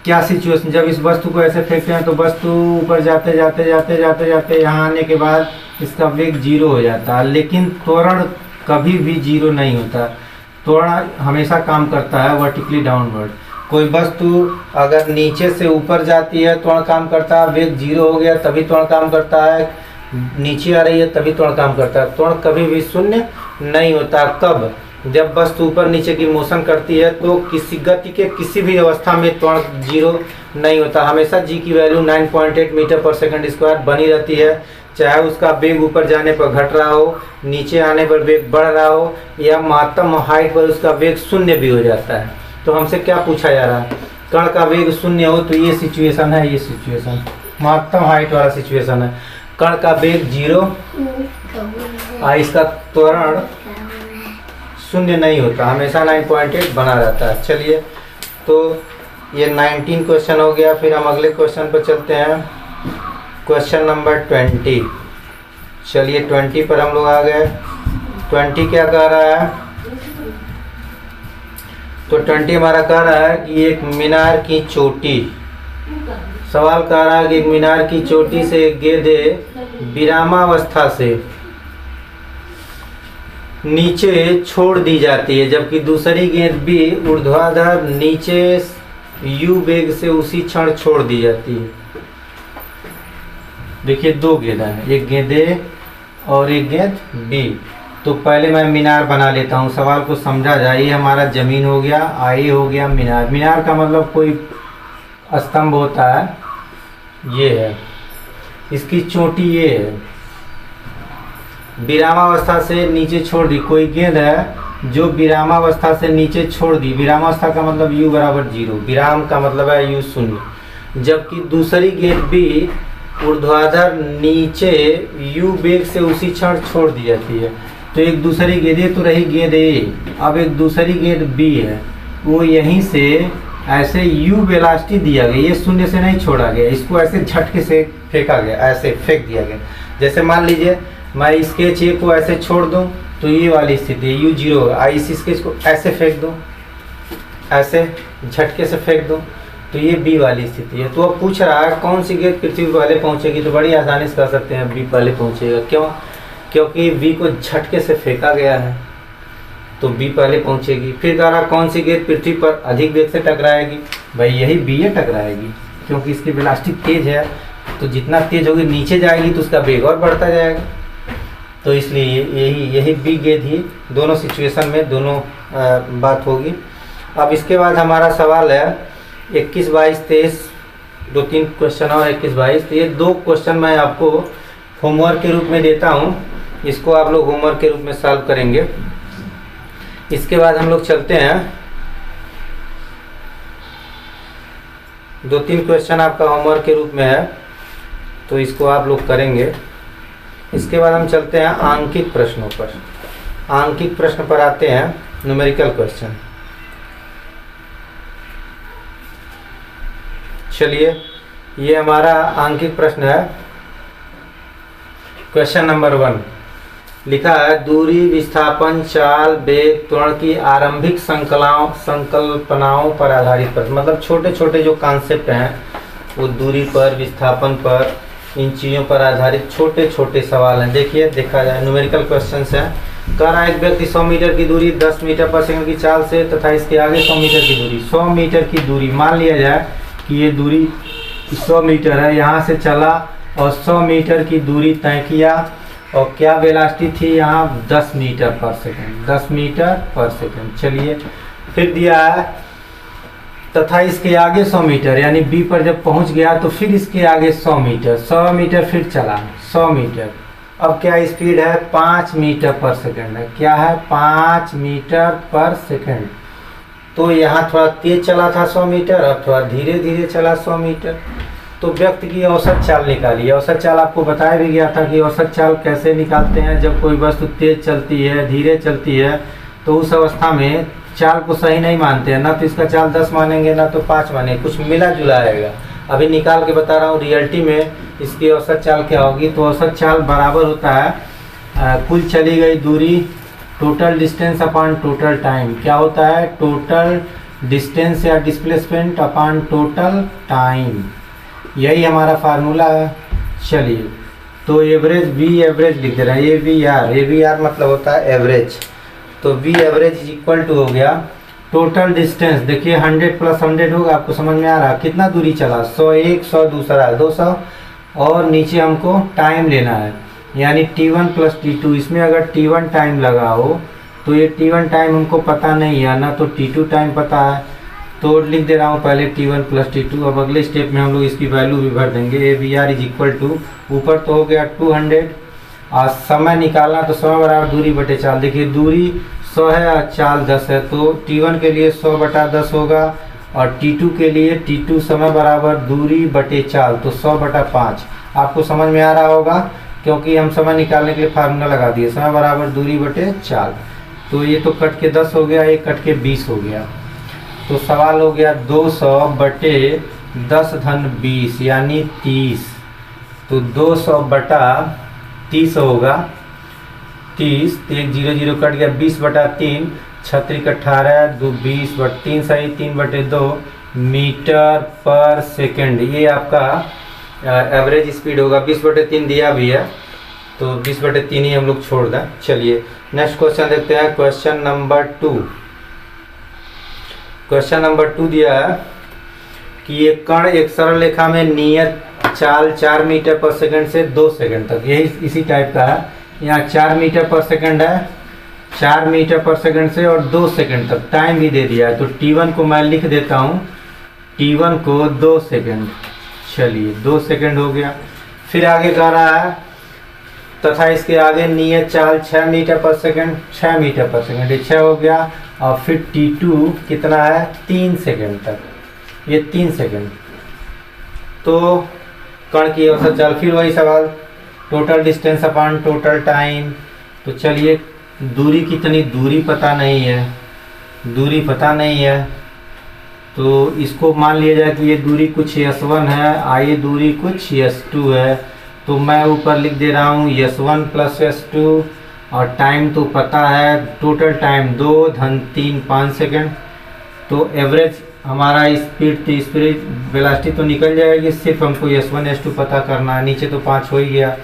क्या सिचुएशन, जब इस वस्तु को ऐसे फेंकते हैं तो वस्तु ऊपर जाते जाते जाते जाते जाते यहाँ आने के बाद इसका वेग 0 हो जाता है, लेकिन त्वरण कभी भी 0 नहीं होता। त्वरण हमेशा काम करता है वर्टिकली डाउनवर्ड। कोई वस्तु अगर नीचे से ऊपर जाती है त्वरण काम करता है, वेग 0 हो गया तभी त्वरण काम करता है, नीचे आ रही है तभी त्वरण काम करता है। त्वरण कभी भी शून्य नहीं होता। कब? जब वस्तु ऊपर नीचे की मोशन करती है तो किसी गति के किसी भी अवस्था में त्वरण 0 नहीं होता। हमेशा जी की वैल्यू 9.8 मीटर पर सेकंड स्क्वायर बनी रहती है, चाहे उसका वेग ऊपर जाने पर घट रहा हो, नीचे आने पर वेग बढ़ रहा हो, या महत्तम हाइट पर उसका वेग शून्य भी हो जाता है। तो हमसे क्या पूछा जा रहा है? कण का वेग शून्य हो तो ये सिचुएशन है, ये सिचुएशन महत्तम हाइट वाला सिचुएशन है। कण का वेग 0 और इसका त्वरण शून्य नहीं होता, हमेशा 9.8 बना रहता है। चलिए तो ये 19 क्वेश्चन हो गया। फिर हम अगले क्वेश्चन पर चलते हैं, क्वेश्चन नंबर 20। चलिए 20 पर हम लोग आ गए। 20 क्या कह रहा है? तो 20 हमारा कह रहा है कि एक मीनार की चोटी, सवाल कह रहा है कि एक मीनार की चोटी से एक गेंद विरामावस्था से नीचे छोड़ दी जाती है, जबकि दूसरी गेंद भी ऊर्ध्वाधर नीचे u वेग से उसी क्षण छोड़ दी जाती है। देखिए दो गेंद है, एक गेंद A और एक गेंद B। तो पहले मैं मीनार बना लेता हूँ, सवाल को समझा जाए। ये हमारा जमीन हो गया, ये हो गया मीनार। मीनार का मतलब कोई स्तंभ होता है, ये है, इसकी चोटी ये है, विरामावस्था से नीचे छोड़ दी। कोई गेंद है जो विरामावस्था से नीचे छोड़ दी, विरामावस्था का मतलब u बराबर 0, विराम का मतलब है u 0, जबकि दूसरी गेंद भी ऊर्ध्वाधर नीचे u वेग से उसी क्षण छोड़ दी जाती है। तो एक दूसरी गेंद तो रही गेंद A, अब एक दूसरी गेंद B है, वो यहीं से ऐसे u वेलोसिटी दिया गया, ये शून्य से नहीं छोड़ा गया, इसको ऐसे झटके से फेंका गया, ऐसे फेंक दिया गया। जैसे मान लीजिए मैं स्केच A को ऐसे छोड़ दूं तो ये वाली स्थिति है, u 0 होगा। इस स्केच को ऐसे फेंक दूं, ऐसे झटके से फेंक दूं तो ये B वाली स्थिति है। तो अब पूछ रहा है कौन सी गेंद पृथ्वी पहले पहुंचेगी, तो बड़ी आसानी से कर सकते हैं B पहले पहुंचेगा। क्यों? क्योंकि B को झटके से फेंका गया है तो B पहले पहुंचेगी। फिर कह रहा कौन सी गेंद पृथ्वी पर अधिक वेग से टकराएगी, भाई यही B टकराएगी, क्योंकि इसकी वेलोसिटी तेज है, तो जितना तेज होगी नीचे जाएगी तो उसका वेग और बढ़ता जाएगा। तो इसलिए यही बी गेज ही दोनों सिचुएशन में दोनों बात होगी। अब इसके बाद हमारा सवाल है 21, 22, 23, 2-3 क्वेश्चन और 21, 22। तो ये 2 क्वेश्चन मैं आपको होमवर्क के रूप में देता हूँ, इसको आप लोग होमवर्क के रूप में सॉल्व करेंगे। इसके बाद हम लोग चलते हैं, 2-3 क्वेश्चन आपका होमवर्क के रूप में है, तो इसको आप लोग करेंगे। इसके बाद हम चलते हैं आंकिक प्रश्नों पर। आंकिक प्रश्न पर आते हैं, न्यूमेरिकल क्वेश्चन। चलिए, ये हमारा आंकिक प्रश्न है। क्वेश्चन नंबर 1 लिखा है, दूरी, विस्थापन, चाल, वेग, त्वरण की आरंभिक संकल्पनाओं पर आधारित प्रश्न। मतलब छोटे छोटे जो कॉन्सेप्ट हैं वो दूरी पर, विस्थापन पर, इन चीज़ों पर आधारित छोटे छोटे सवाल हैं। देखिए, देखा जाए, न्यूमेरिकल क्वेश्चंस हैं। कह रहा है एक व्यक्ति 100 मीटर की दूरी 10 मीटर पर सेकंड की चाल से तथा इसके आगे 100 मीटर की दूरी, 100 मीटर की दूरी मान लिया जाए कि ये दूरी 100 मीटर है, यहाँ से चला और 100 मीटर की दूरी तय किया और क्या वेलोसिटी थी यहाँ 10 मीटर पर सेकंड, 10 मीटर पर सेकंड। चलिए, फिर दिया है तथा इसके आगे 100 मीटर, यानी बी पर जब पहुंच गया तो फिर इसके आगे 100 मीटर, 100 मीटर फिर चला 100 मीटर। अब क्या स्पीड है 5 मीटर पर सेकंड है, क्या है 5 मीटर पर सेकंड। तो यहाँ थोड़ा तेज चला था 100 मीटर, अब थोड़ा धीरे धीरे चला 100 मीटर। तो व्यक्ति की औसत चाल निकाली। औसत चाल आपको बताया भी गया था कि औसत चाल कैसे निकालते हैं। जब कोई वस्तु तेज चलती है, धीरे चलती है, तो उस अवस्था में चाल को सही नहीं मानते हैं, ना तो इसका चाल 10 मानेंगे ना तो 5 मानेंगे, कुछ मिला जुला आएगा। अभी निकाल के बता रहा हूँ रियलिटी में इसकी औसत चाल क्या होगी। तो औसत चाल बराबर होता है कुल चली गई दूरी, total distance upon total time. क्या होता है, टोटल डिस्टेंस या डिस्प्लेसमेंट अपॉन टोटल टाइम, यही हमारा फार्मूला है। चलिए, तो एवरेज, वी एवरेज लिख दे रहे हैं, ए वी आर मतलब होता है एवरेज। तो V average is equal to हो गया टोटल डिस्टेंस। देखिए 100 + 100 होगा, आपको समझ में आ रहा, कितना दूरी चला, 100 एक, 100 दूसरा, 200, और नीचे हमको टाइम लेना है, यानी T1 + T2। इसमें अगर T1 टाइम लगा हो तो ये T1 टाइम हमको पता नहीं है, ना तो T2 टाइम पता है, तो लिख दे रहा हूँ पहले T1 + T2। अब अगले स्टेप में हम लोग इसकी वैल्यू भी भर देंगे। A V R is equal to, ऊपर तो हो गया 200, और समय निकालना तो समय बराबर दूरी बटे चाल। देखिए दूरी 100 है और चाल 10 है, तो T1 के लिए 100/10 होगा, और T2 के लिए T2 समय बराबर दूरी बटे चाल, तो 100/5। आपको समझ में आ रहा होगा, क्योंकि हम समय निकालने के लिए फार्मूला लगा दिए, समय बराबर दूरी बटे चाल। तो ये तो कट के 10 हो गया, एक कट के 20 हो गया। तो सवाल हो गया 200/10⁻20 यानी 30। तो 200/30 होगा 30, तो 1 0 0 कट गया, 20/3, 36 18, 2 20/3 सही, 3/2 मीटर पर सेकंड। ये आपका एवरेज स्पीड होगा। 20/3 दिया भी है, तो 20/3 ही हम लोग छोड़ दें। चलिए नेक्स्ट क्वेश्चन देखते हैं, क्वेश्चन नंबर 2। क्वेश्चन नंबर 2 दिया है कि एक कण एक सरल रेखा में नियत चाल 4 मीटर पर सेकंड से 2 सेकंड तक, यही इसी टाइप का है। यहाँ 4 मीटर पर सेकंड है, 4 मीटर पर सेकंड से और 2 सेकंड तक टाइम भी दे दिया है। तो T1 को मैं लिख देता हूँ, T1 को 2 सेकंड। चलिए 2 सेकंड हो गया। फिर आगे कह रहा है तथा इसके आगे नियत चाल 6 मीटर पर सेकंड, 6 मीटर पर सेकंड, ये 6 हो गया। और फिर T2 कितना है 3 सेकंड तक, ये 3 सेकंड। तो कण की औसत चाल, फिर वही सवाल, total distance upon total time. तो चलिए दूरी कितनी, दूरी पता नहीं है, दूरी पता नहीं है, तो इसको मान लिया जाए कि ये दूरी कुछ S1 है, ये दूरी कुछ S2 है। तो मैं ऊपर लिख दे रहा हूँ S1 + S2, और टाइम तो पता है, टोटल टाइम 2 + 3 5 सेकंड। तो एवरेज हमारा स्पीड वेलोसिटी तो निकल जाएगी, सिर्फ हमको S1 S2 पता करना है। नीचे तो 5 हो ही गया।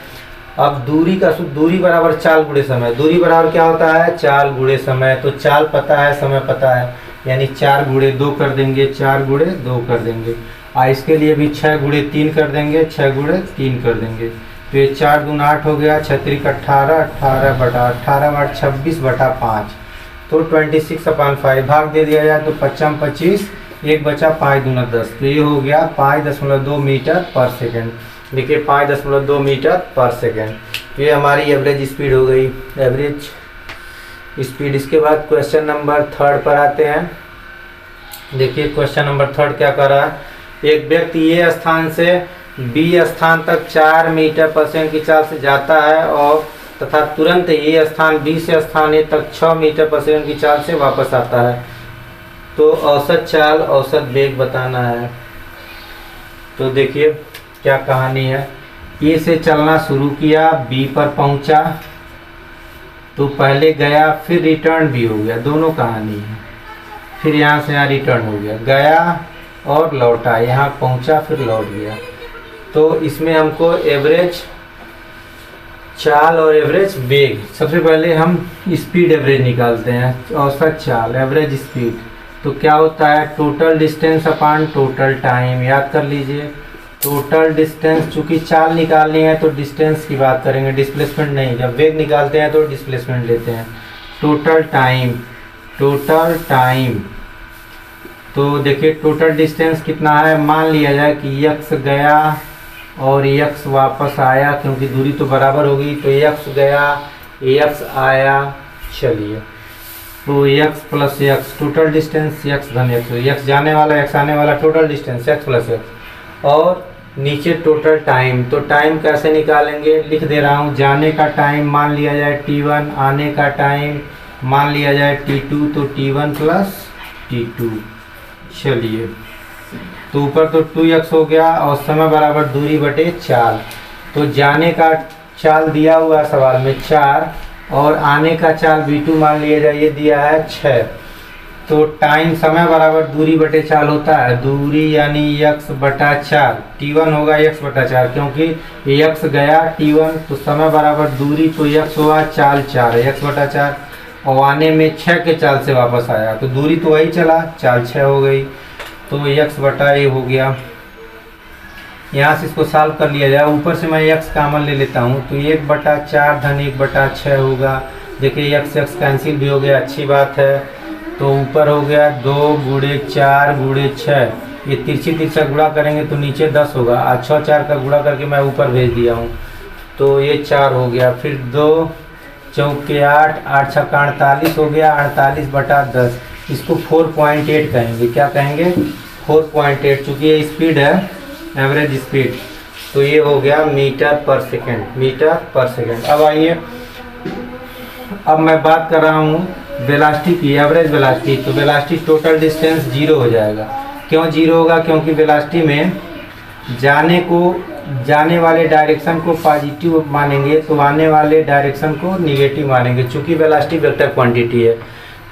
अब दूरी का दूरी बराबर चाल गुणे समय। दूरी बराबर क्या होता है, चाल गुणे समय। तो चाल पता है, समय पता है, यानी 4 × 2 कर देंगे, 4 × 2 कर देंगे। इसके लिए भी 6 × 3 कर देंगे, 6 × 3 कर देंगे। तो ये 4 दूना 8 हो गया, 6 त्रिक 18, 18 बटा 18 वाट 26 बटा 5, तो 26/5 भाग दे दिया जाए तो 25 25, एक बचा 5 दूना 10, तो ये हो गया 5.2 मीटर पर सेकेंड। देखिए 5.2 मीटर पर सेकेंड ये हमारी एवरेज स्पीड हो गई, एवरेज स्पीड। इसके बाद क्वेश्चन नंबर 3 पर आते हैं। देखिए क्वेश्चन नंबर 3 क्या कर रहा है, एक व्यक्ति ए स्थान से बी स्थान तक 4 मीटर पर सेकंड की चाल से जाता है और तथा तुरंत ए स्थान बी से स्थान ए तक 6 मीटर पर सेकंड की चाल से वापस आता है, तो औसत चाल औसत वेग बताना है। तो देखिए क्या कहानी है, ए से चलना शुरू किया, बी पर पहुंचा, तो पहले गया फिर रिटर्न भी हो गया, दोनों कहानी है। फिर यहाँ से यहाँ रिटर्न हो गया, गया और लौटा, यहाँ पहुंचा फिर लौट गया। तो इसमें हमको एवरेज चाल और एवरेज वेग, सबसे पहले हम स्पीड एवरेज निकालते हैं, औसत चाल एवरेज स्पीड। तो क्या होता है, टोटल डिस्टेंस अपान टोटल टाइम, याद कर लीजिए। टोटल डिस्टेंस, चूंकि चाल निकालनी है तो डिस्टेंस की बात करेंगे, डिस्प्लेसमेंट नहीं। जब वेग निकालते हैं तो डिस्प्लेसमेंट लेते हैं। टोटल टाइम, टोटल टाइम, तो देखिए टोटल डिस्टेंस कितना है, मान लिया जाए कि यक्स गया और यक्स वापस आया, क्योंकि दूरी तो बराबर होगी, तो यक्स गया यक्स आया। चलिए तो x plus x, total distance x धन यक्स, यक्स जाने वाला यक्स आने वाला, total distance x plus x. और नीचे टोटल टाइम, तो टाइम कैसे निकालेंगे, लिख दे रहा हूँ। जाने का टाइम मान लिया जाए t1, आने का टाइम मान लिया जाए t2, तो t1 प्लस t2। चलिए तो ऊपर तो 2x हो गया और समय बराबर दूरी बटे चाल। तो जाने का चाल दिया हुआ सवाल में 4 और आने का चाल v2 मान लिया जाए, ये दिया है 6। तो टाइम समय बराबर दूरी बटे चाल होता है, दूरी यानी x बटा 4, t1 होगा x बटा 4, क्योंकि x गया t1, तो समय बराबर दूरी तो x हुआ, चाल 4 है, x बटा 4, और आने में 6 के चाल से वापस आया, तो दूरी तो वही चला, चाल 6 हो गई, तो x बटा ये हो गया। यहाँ से इसको सॉल्व कर लिया जाए, ऊपर से मैं x कॉमन ले लेता हूँ, तो 1 बटा 4 धन 1 बटा 6 होगा। देखिए x कैंसिल भी हो गया, अच्छी बात है। तो ऊपर हो गया 2 गुणे 4 गुणे 6, ये तिरछी तिरछा गुणा करेंगे तो नीचे 10 होगा, 6 4 का गुणा करके मैं ऊपर भेज दिया हूँ, तो ये 4 हो गया। फिर 2 चौके 8, 8 छक्का 48 हो गया, 48 बटा 10, इसको 4.8 कहेंगे। क्या कहेंगे, 4.8, चूँकि ये स्पीड है एवरेज स्पीड, तो ये हो गया मीटर पर सेकेंड, मीटर पर सेकेंड। अब आइए, अब मैं बात कर रहा हूँ वेलोसिटी की, एवरेज वेलोसिटी। तो वेलोसिटी टोटल डिस्टेंस 0 हो जाएगा। क्यों 0 होगा, क्योंकि वेलोसिटी में जाने वाले डायरेक्शन को पॉजिटिव मानेंगे तो आने वाले डायरेक्शन को निगेटिव मानेंगे, चूँकि वेलोसिटी वेक्टर क्वांटिटी है।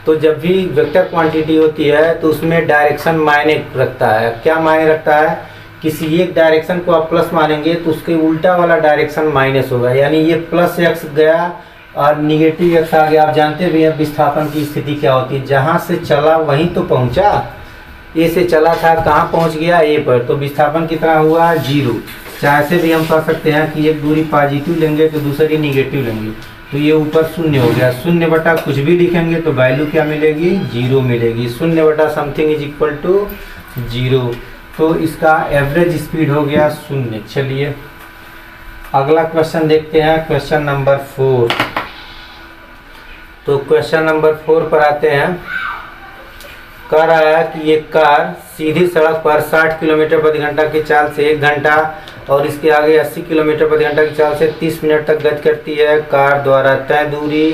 तो जब भी वेक्टर क्वांटिटी होती है तो उसमें डायरेक्शन मायने रखता है। क्या मायने रखता है, किसी एक डायरेक्शन को आप प्लस मानेंगे तो उसके उल्टा वाला डायरेक्शन माइनस होगा, यानी ये प्लस एक्स गया और निगेटिव एक्स आ गया। आप जानते भी हैं विस्थापन की स्थिति क्या होती है, जहाँ से चला वहीं तो पहुँचा। ए से चला था, कहाँ पहुँच गया, ए पर, तो विस्थापन कितना हुआ, 0। चाहे से भी हम कह सकते हैं कि एक दूरी पॉजिटिव लेंगे तो दूसरी निगेटिव लेंगे, तो ये ऊपर 0 हो गया। 0 बटा कुछ भी लिखेंगे तो वैल्यू क्या मिलेगी, 0 मिलेगी। 0 बटा समथिंग इज इक्वल टू 0, तो इसका एवरेज स्पीड हो गया 0। चलिए अगला क्वेश्चन देखते हैं, क्वेश्चन नंबर 4। तो क्वेश्चन नंबर 4 पर आते हैं। कह रहा है कि एक कार सीधी सड़क पर 60 किलोमीटर प्रति घंटा की चाल से 1 घंटा और इसके आगे 80 किलोमीटर प्रति घंटा की चाल से 30 मिनट तक गति करती है। कार द्वारा तय दूरी,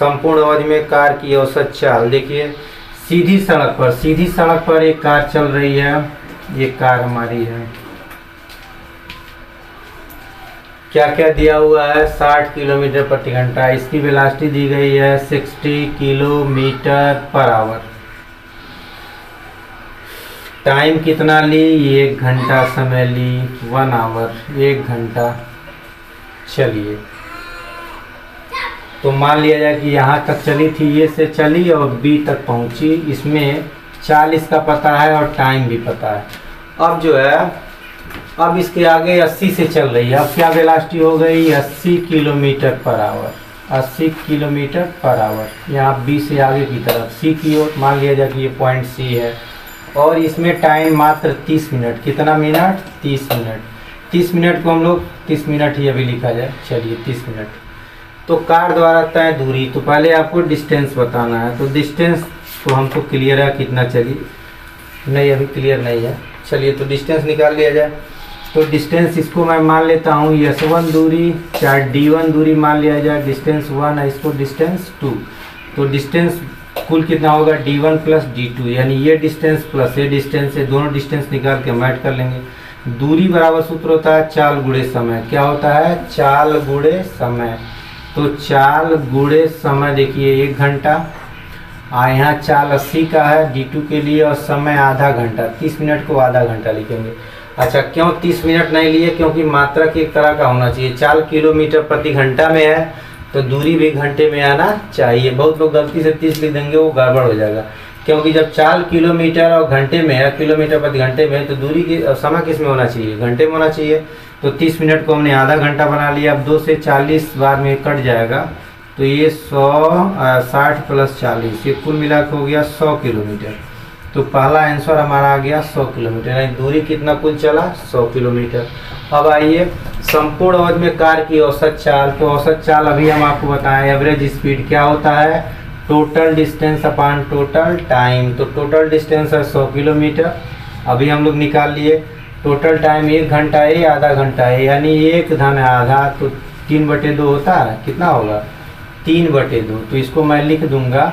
संपूर्ण अवधि में कार की औसत चाल। देखिए सीधी सड़क पर एक कार चल रही है, ये कार हमारी है। क्या क्या दिया हुआ है, 60 किलोमीटर प्रति घंटा, इसकी वेलोसिटी दी गई है 60 किलोमीटर पर आवर। टाइम कितना ली, 1 घंटा समय ली, 1 आवर, 1 घंटा। चलिए तो मान लिया जाए कि यहाँ तक चली थी, ये से चली और बी तक पहुँची। इसमें 40 का पता है और टाइम भी पता है। अब जो है अब इसके आगे 80 से चल रही है, अब क्या वेलोसिटी हो गई 80 kilometre per hour, 80 kilometre per hour. यहाँ बी से आगे की तरफ सी की ओर, मान लिया जाए कि ये पॉइंट सी है, और इसमें टाइम मात्र 30 मिनट। कितना मिनट? 30 मिनट। 30 मिनट को हम लोग 30 मिनट ही अभी लिखा जाए, चलिए 30 मिनट। तो कार द्वारा तय दूरी, तो पहले आपको डिस्टेंस बताना है, तो डिस्टेंस तो हमको क्लियर है कितना चली, नहीं अभी क्लियर नहीं है, चलिए तो डिस्टेंस निकाल लिया जाए। तो डिस्टेंस इसको मैं मान लेता हूँ S1 दूरी, चाहे D1 दूरी मान लिया जाए, डिस्टेंस 1 है, इसको डिस्टेंस 2। तो डिस्टेंस कुल कितना होगा D1 प्लस D2, यानी ये डिस्टेंस प्लस ये डिस्टेंस, ये दोनों डिस्टेंस निकाल के हम ऐड कर लेंगे। दूरी बराबर सूत्र होता है चाल गुणे समय। क्या होता है? चाल गुणे समय। तो चाल गुणे समय, देखिए 1 घंटा, यहाँ चाल 80 का है D2 के लिए, और समय आधा घंटा, 30 मिनट को आधा घंटा लिखेंगे। अच्छा, क्यों 30 मिनट नहीं लिए? क्योंकि मात्रक एक तरह का होना चाहिए। चाल किलोमीटर प्रति घंटा में है, तो दूरी भी घंटे में आना चाहिए। बहुत लोग गलती से 30 लिख देंगे, वो गड़बड़ हो जाएगा। क्योंकि जब चाल किलोमीटर और घंटे में है, किलोमीटर प्रति घंटे में, तो दूरी की समय किस में होना चाहिए? घंटे में होना चाहिए। तो 30 मिनट को हमने आधा घंटा बना लिया। अब 2 से 40 बार में कट जाएगा, तो ये 60 प्लस 40, ये कुल मिला के हो गया 100 किलोमीटर। तो पहला आंसर हमारा आ गया 100 किलोमीटर, यानी दूरी कितना कुल चला? 100 किलोमीटर। अब आइए संपूर्ण अवधि में कार की औसत चाल। तो औसत चाल अभी हम आपको बताएं, एवरेज स्पीड क्या होता है? Total distance upon total time. तो टोटल डिस्टेंस है 100 किलोमीटर, अभी हम लोग निकाल लिए। टोटल टाइम 1 घंटा है, आधा घंटा है, यानी 1 धन आधा, तो 3/2 होता है। कितना होगा? 3/2। तो इसको मैं लिख दूंगा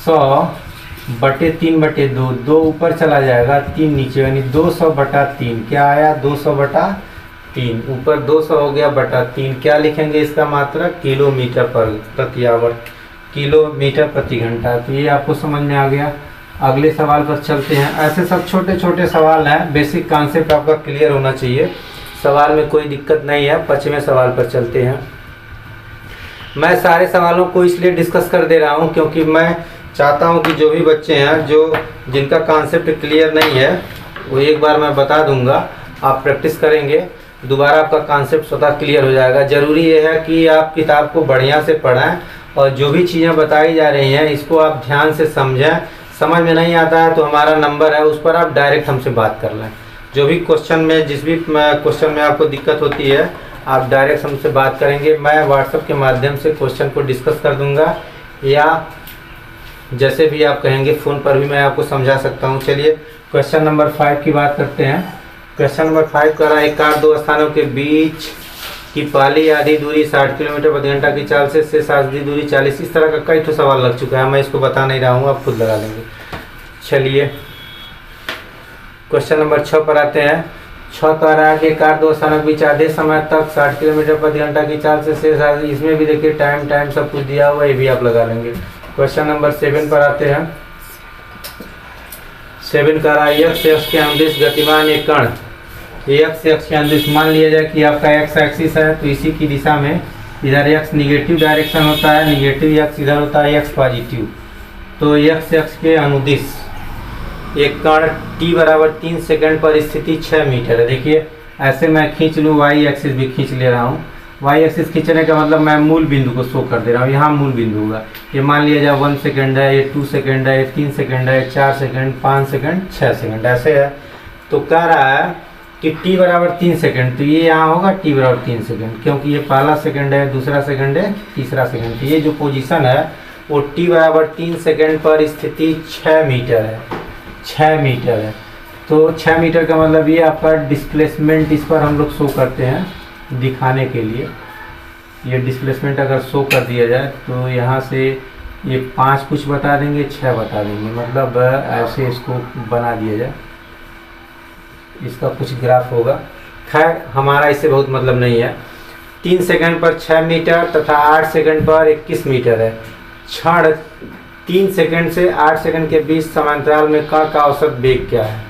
100/3/2, 2 ऊपर चला जाएगा, 3 नीचे, यानी 200/3। क्या आया? 200/3। ऊपर 200 हो गया बटा 3। क्या लिखेंगे इसका मात्रक? किलोमीटर प्रति आवर, किलोमीटर प्रति घंटा। तो ये आपको समझ में आ गया। अगले सवाल पर चलते हैं। ऐसे सब छोटे छोटे सवाल हैं, बेसिक कॉन्सेप्ट आपका क्लियर होना चाहिए, सवाल में कोई दिक्कत नहीं है। 5वें सवाल पर चलते हैं। मैं सारे सवालों को इसलिए डिस्कस कर दे रहा हूं क्योंकि मैं चाहता हूं कि जो भी बच्चे हैं जिनका कॉन्सेप्ट क्लियर नहीं है, वो एक बार मैं बता दूंगा, आप प्रैक्टिस करेंगे, दोबारा आपका कॉन्सेप्ट स्वतः क्लियर हो जाएगा। ज़रूरी ये है कि आप किताब को बढ़िया से पढ़ें, और जो भी चीज़ें बताई जा रही हैं इसको आप ध्यान से समझें। समझ में नहीं आता है तो हमारा नंबर है, उस पर आप डायरेक्ट हमसे बात कर लें। जो भी क्वेश्चन में, जिस भी क्वेश्चन में आपको दिक्कत होती है, आप डायरेक्ट हमसे बात करेंगे। मैं व्हाट्सएप के माध्यम से क्वेश्चन को डिस्कस कर दूंगा, या जैसे भी आप कहेंगे फ़ोन पर भी मैं आपको समझा सकता हूं। चलिए क्वेश्चन नंबर 5 की बात करते हैं। क्वेश्चन नंबर 5 कर रहा है, एक कार 2 स्थानों के बीच की पहली आधी दूरी 60 किलोमीटर प्रति घंटा की चाल से शेष आधी दूरी 40। इस तरह का कई तो सवाल लग चुका है, मैं इसको बता नहीं रहा हूँ, आप खुद लगा लेंगे। चलिए क्वेश्चन नंबर 6 पर आते हैं। 6 कह रहा है कि कार 2 स्थानों के बीच आधे समय तक 60 किलोमीटर प्रति घंटा की चाल से शेष आधी, इसमें भी देखिए टाइम सब कुछ दिया हुआ है, ये भी आप लगा लेंगे। क्वेश्चन नंबर 7 पर आते हैं। 7 कह रहा है, x अक्ष के अनुदिश गतिमान एक कण, x अक्ष के अनुदिश, मान लिया जाए कि आपका x एक्सिस है, तो इसी की दिशा में इधर x निगेटिव डायरेक्शन होता है, निगेटिव x इधर होता है, x पॉजिटिव। तो x अक्ष के अनुदिश एक कण t बराबर 3 सेकंड पर स्थिति 6 मीटर है। देखिए ऐसे मैं खींच लूँ, y एक्सिस भी खींच ले रहा हूँ। y एक्सिस खींचने का मतलब मैं मूल बिंदु को शो कर दे रहा हूँ, यहाँ मूल बिंदु होगा। ये मान लिया जाए 1 सेकंड है, ये 2 सेकंड है, ये 3 सेकंड है, 4 सेकंड, 5 सेकंड, 6 सेकंड, ऐसे है। तो कह रहा है कि t बराबर 3 सेकंड, तो ये यहाँ होगा t बराबर 3 सेकंड, क्योंकि ये पहला सेकंड है, दूसरा सेकंड है, तीसरा सेकंड। तो ये जो पोजीशन है वो t बराबर 3 सेकंड पर स्थिति 6 मीटर है, 6 मीटर है। तो 6 मीटर का मतलब ये आपका डिस्प्लेसमेंट, इस पर हम लोग शो करते हैं दिखाने के लिए। ये डिस्प्लेसमेंट अगर शो कर दिया जाए तो यहाँ से ये 5 कुछ बता देंगे, 6 बता देंगे, मतलब ऐसे इसको बना दिया जाए, इसका कुछ ग्राफ होगा। खैर हमारा इससे बहुत मतलब नहीं है। 3 सेकंड पर 6 मीटर तथा 8 सेकंड पर 21 मीटर है। क्षण 3 सेकंड से 8 सेकंड के बीच समांतराल में कण का औसत वेग क्या है?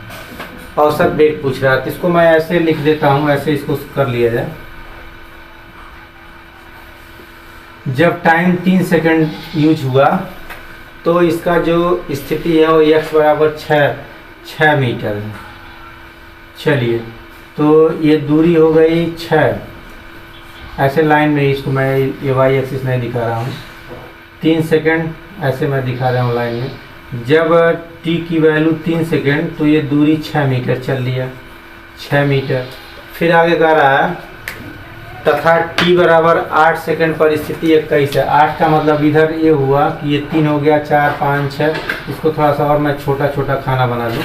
औसत वेग पूछ रहा है, तो इसको मैं ऐसे लिख देता हूँ, ऐसे इसको कर लिया जाए। जब टाइम 3 सेकंड यूज हुआ तो इसका जो स्थिति है वो x बराबर 6 मीटर है। चलिए तो ये दूरी हो गई 6। ऐसे लाइन में इसको मैं ये वाई एक्सिस नहीं दिखा रहा हूँ, 3 सेकंड ऐसे मैं दिखा रहा हूँ लाइन में। जब t की वैल्यू 3 सेकंड तो ये दूरी 6 मीटर चल लिया, 6 मीटर। फिर आगे कह रहा है तथा t बराबर 8 सेकंड पर स्थिति 21 है। 8 का मतलब इधर ये हुआ कि ये 3 हो गया, 4 5 6। इसको थोड़ा सा और मैं छोटा छोटा खाना बना लूँ।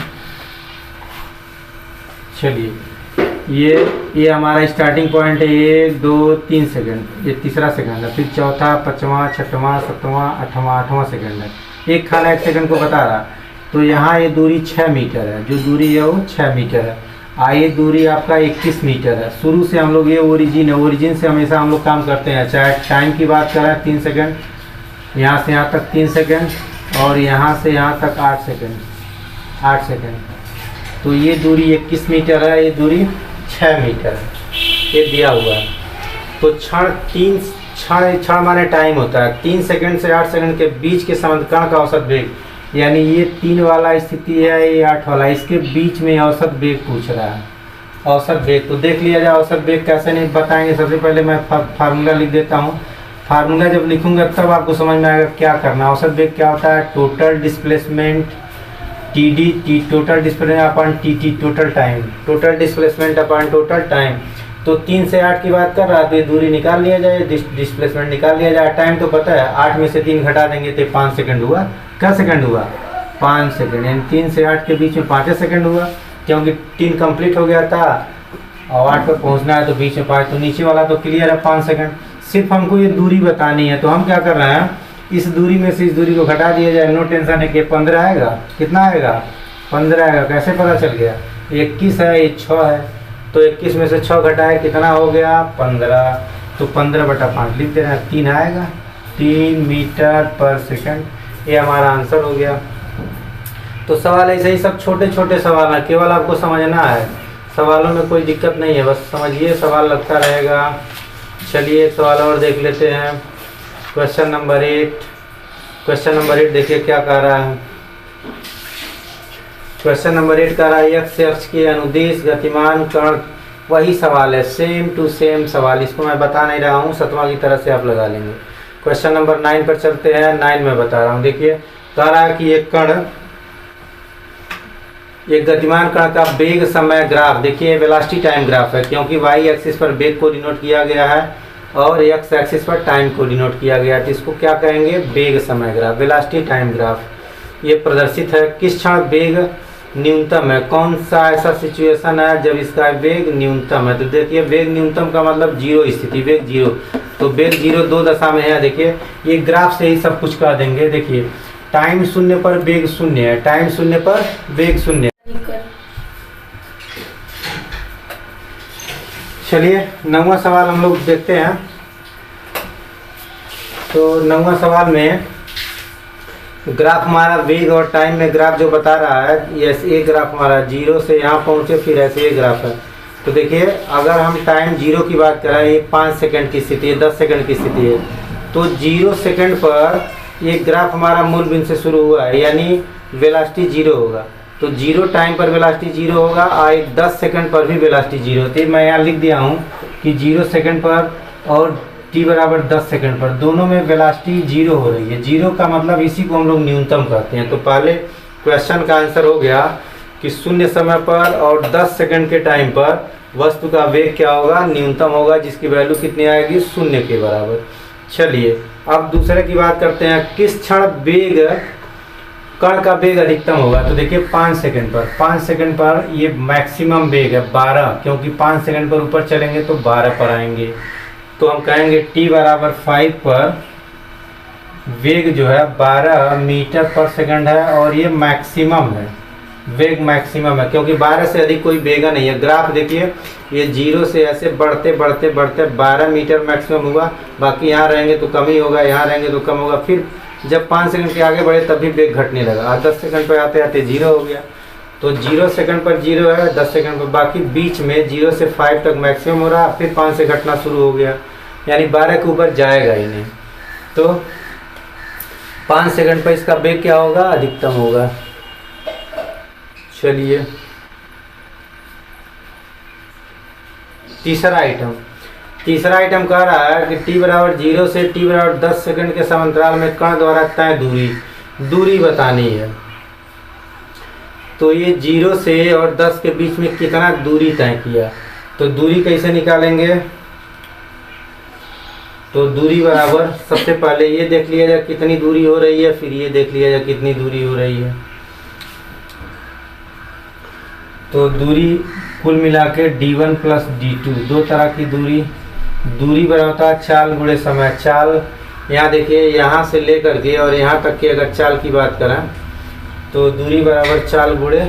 चलिए ये हमारा स्टार्टिंग पॉइंट है 1 2 3 सेकंड, ये तीसरा सेकंड है। फिर चौथा, पाँचवा, छठवां, सातवां, आठवां सेकंड है। एक खाना 1 सेकंड को बता रहा। तो यहाँ ये दूरी 6 मीटर है, जो दूरी है वो 6 मीटर है। ये दूरी आपका 21 मीटर है। शुरू से हम लोग, ये ओरिजिन है, ओरिजिन से हमेशा हम लोग काम करते हैं। चाहे टाइम की बात करें 3 सेकंड, यहाँ से यहाँ तक 3 सेकंड, और यहाँ से यहाँ तक 8 सेकंड, 8 सेकंड। तो ये दूरी 21 मीटर है, ये दूरी 6 मीटर है, ये दिया हुआ है। तो क्षण माने टाइम होता है। 3 सेकंड से 8 सेकंड के बीच के संबंध कण का औसत वेग, यानी ये 3 वाला स्थिति है, ये 8 वाला, इसके बीच में औसत वेग पूछ रहा है। औसत वेग तो देख लिया जाए। औसत वेग कैसे नहीं बताएंगे, सबसे पहले मैं फार्मूला लिख देता हूँ। फार्मूला जब लिखूंगा तब आपको समझ में आएगा क्या करना। औसत वेग क्या होता है? Total displacement T total displacement upon T total time, total displacement upon total time. तो 3 से 8 की बात कर रहा है तो ये दूरी निकाल लिया जाए, डिस्प्लेसमेंट निकाल लिया जाए। टाइम तो पता है, 8 में से 3 घटा देंगे तो 5 सेकंड हुआ। क्या सेकंड हुआ? 5 सेकंड। यानी 3 से 8 के बीच में 5 सेकंड हुआ, क्योंकि 3 कंप्लीट हो गया था और 8 पर पहुंचना है तो बीच में 5। तो नीचे वाला तो क्लियर है 5 सेकंड। सिर्फ हमको ये दूरी बतानी है। तो हम क्या कर रहे हैं, इस दूरी में से इस दूरी को घटा दिया जाए। नो टेंशन है कि 15 आएगा। कितना आएगा? 15 आएगा। कैसे पता चल गया? 21 है, ये 6 है, तो 21 में से 6 घटाए कितना हो गया? 15। तो 15/5 लिख दे रहे हैं, 3 आएगा, 3 मीटर पर सेकंड। ये हमारा आंसर हो गया। तो सवाल ऐसे ही सब छोटे छोटे सवाल है, केवल आपको समझना है। सवालों में कोई दिक्कत नहीं है, बस समझिए, सवाल लगता रहेगा। चलिए एक सवाल और देख लेते हैं। Question number 8। क्वेश्चन नंबर 8 देखिए क्या कह रहा है। क्वेश्चन नंबर 8 कह रहा है x अक्ष के अनुदिश गतिमान कण। वही सवाल है, सेम टू सेम सवाल। इसको मैं बता नहीं रहा हूँ, 7वां की तरह से आप लगा लेंगे। क्वेश्चन नंबर 9 पर चलते हैं। 9 में बता रहा हूँ। देखिए कह रहा है कि एक कण, एक गतिमान कण का वेग समय ग्राफ। देखिए वेलोसिटी टाइम ग्राफ है, क्योंकि वाई एक्सिस पर वेग को डिनोट किया गया है और एक्स एक्सिस पर टाइम को डिनोट किया गया है। तो इसको क्या कहेंगे? वेग समय ग्राफ, वेलोसिटी टाइम ग्राफ। ये प्रदर्शित है। किस क्षण वेग न्यूनतम है? कौन सा ऐसा सिचुएशन है जब इसका वेग न्यूनतम है? तो देखिए वेग न्यूनतम का मतलब 0 स्थिति, वेग 0। तो वेग 0 2 दशा में है। देखिए ये ग्राफ से ही सब कुछ कह देंगे। देखिए टाइम 0 पर वेग 0 है, टाइम 0 पर वेग 0 है। चलिए 9वां सवाल हम लोग देखते हैं। तो 9वां सवाल में ग्राफ हमारा वेग और टाइम में ग्राफ जो बता रहा है, ये ग्राफ हमारा 0 से यहाँ पहुँचे, फिर ऐसे ये ग्राफ है। तो देखिए अगर हम टाइम 0 की बात करें, ये 5 सेकंड की स्थिति है, 10 सेकंड की स्थिति है। तो 0 सेकंड पर ये ग्राफ हमारा मूल बिंदु से शुरू हुआ है, यानी वेलोसिटी 0 होगा। तो 0 टाइम पर वेलोसिटी 0 होगा और 10 सेकंड पर भी वेलोसिटी 0 होती है। मैं यहाँ लिख दिया हूँ कि 0 सेकंड पर और t बराबर 10 सेकंड पर दोनों में वेलोसिटी 0 हो रही है। 0 का मतलब इसी को हम लोग न्यूनतम कहते हैं। तो पहले क्वेश्चन का आंसर हो गया कि 0 समय पर और 10 सेकंड के टाइम पर वस्तु का वेग क्या होगा? न्यूनतम होगा, जिसकी वैल्यू कितनी आएगी? 0 के बराबर। चलिए अब दूसरे की बात करते हैं। किस क्षण वेग कण का वेग अधिकतम होगा? तो देखिए 5 सेकंड पर, 5 सेकंड पर ये मैक्सिमम वेग है 12, क्योंकि 5 सेकंड पर ऊपर चलेंगे तो 12 पर आएंगे। तो हम कहेंगे t बराबर 5 पर वेग जो है 12 मीटर पर सेकंड है और ये मैक्सिमम है, वेग मैक्सिमम है, क्योंकि 12 से अधिक कोई वेग नहीं है। ग्राफ देखिए ये 0 से ऐसे बढ़ते बढ़ते बढ़ते 12 मीटर मैक्सिमम हुआ, बाकी यहाँ रहेंगे तो कम ही होगा, यहाँ रहेंगे तो कम होगा। फिर जब 5 सेकंड के आगे बढ़े तभी वेग घटने लगा और 10 सेकंड पर आते आते 0 हो गया। तो 0 सेकंड पर 0 है, 10 सेकंड पर, बाकी बीच में 0 से 5 तक मैक्सिमम हो रहा, फिर 5 से घटना शुरू हो गया, यानी 12 के ऊपर जाएगा ही नहीं। तो 5 सेकंड पर इसका वेग क्या होगा? अधिकतम होगा। चलिए तीसरा आइटम कह रहा है कि t बराबर 0 से t बराबर 10 सेकंड के समांतराल में कण द्वारा तय दूरी बतानी है। तो ये 0 से और 10 के बीच में कितना दूरी तय किया, तो दूरी कैसे निकालेंगे। तो दूरी बराबर सबसे पहले ये देख लिया जाए कितनी दूरी हो रही है, फिर ये देख लिया जाए कितनी दूरी हो रही है। तो दूरी कुल मिला के d1 प्लस d2, दो तरह की दूरी बराबर होता है चाल गुणे समय। चाल यहाँ देखिए, यहाँ से लेकर के और यहाँ तक की अगर चाल की बात करें तो दूरी बराबर चाल गुणे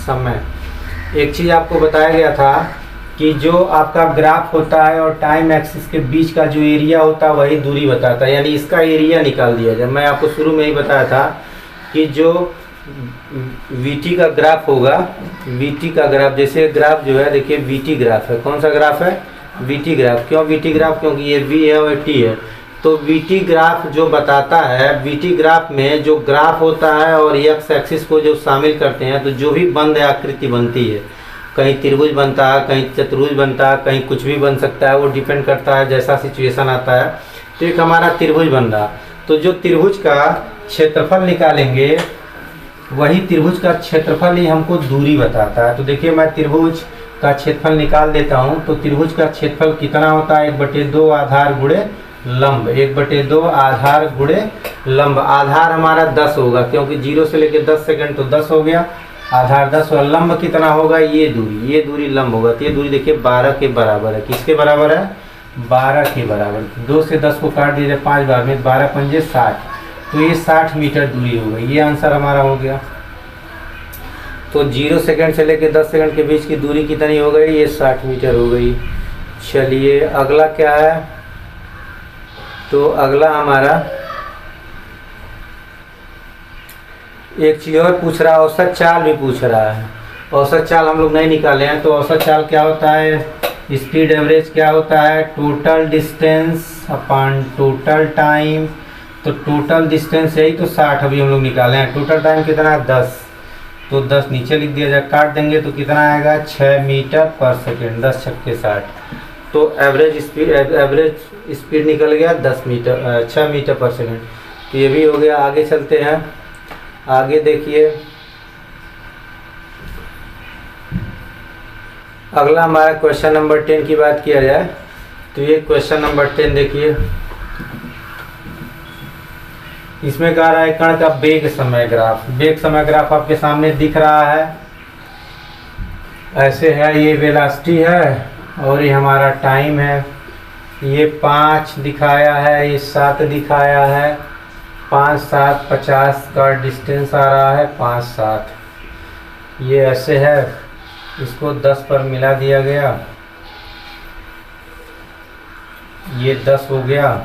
समय। एक चीज़ आपको बताया गया था कि जो आपका ग्राफ होता है और टाइम एक्सिस के बीच का जो एरिया होता है वही दूरी बताता है, यानी इसका एरिया निकाल दिया जाए। मैं आपको शुरू में ही बताया था कि जो VT का ग्राफ होगा, VT का ग्राफ, जैसे ग्राफ जो है देखिए VT ग्राफ है। कौन सा ग्राफ है? VT graph. क्यों VT ग्राफ? क्योंकि ये V है और T है। तो VT ग्राफ जो बताता है, VT ग्राफ में जो ग्राफ होता है और एक्स एक्सिस को जो शामिल करते हैं, तो जो भी बंद आकृति बनती है, कहीं त्रिभुज बनता है, कहीं चतुर्भुज बनता है, कहीं कुछ भी बन सकता है, वो डिपेंड करता है जैसा सिचुएशन आता है। तो एक हमारा त्रिभुज बन रहा, तो जो त्रिभुज का क्षेत्रफल निकालेंगे वही त्रिभुज का क्षेत्रफल ही हमको दूरी बताता है। तो देखिए मैं त्रिभुज का क्षेत्रफल निकाल देता हूँ। तो त्रिभुज का क्षेत्रफल कितना होता है? 1/2 आधार गुणे लंब। 1/2 आधार गुणे लंब। आधार हमारा 10 होगा, क्योंकि 0 से लेकर 10 सेकंड तो 10 हो गया, आधार 10। और लंब कितना होगा? ये दूरी लंब होगा। तो ये दूरी देखिए 12 के बराबर है। किसके बराबर है? 12 के बराबर। 2 से 10 को काट दीजिए 5 बार में, 12 पंजे 60। तो ये 60 मीटर दूरी हो गई। ये आंसर हमारा हो गया। तो 0 सेकंड से लेकर 10 सेकंड के बीच की दूरी कितनी हो गई? ये 60 मीटर हो गई। चलिए अगला क्या है? तो अगला हमारा एक चीज़ और पूछ रहा है, औसत चाल भी पूछ रहा है। औसत चाल हम लोग नहीं निकाले हैं। तो औसत चाल क्या होता है? स्पीड एवरेज क्या होता है? Total distance upon total time. तो टोटल डिस्टेंस यही तो 60 अभी हम लोग निकाले हैं। टोटल टाइम कितना है? 10। तो 10 नीचे लिख दिया जाए, काट देंगे तो कितना आएगा? 6 मीटर पर सेकेंड। 10 छक्के 60। तो एवरेज स्पीड निकल गया 6 मीटर पर सेकेंड। तो ये भी हो गया। आगे चलते हैं। आगे देखिए, अगला हमारा क्वेश्चन नंबर 10 की बात किया जाए तो ये क्वेश्चन नंबर 10 देखिए, इसमें कह रहा है कण का वेग समय ग्राफ। वेग समय ग्राफ आपके सामने दिख रहा है, ऐसे है। ये वेलोसिटी है और ये हमारा टाइम है। ये 5 दिखाया है, ये 7 दिखाया है। 5, 7, 50 का डिस्टेंस आ रहा है। 5, 7 ये ऐसे है। इसको 10 पर मिला दिया गया, ये 10 हो गया,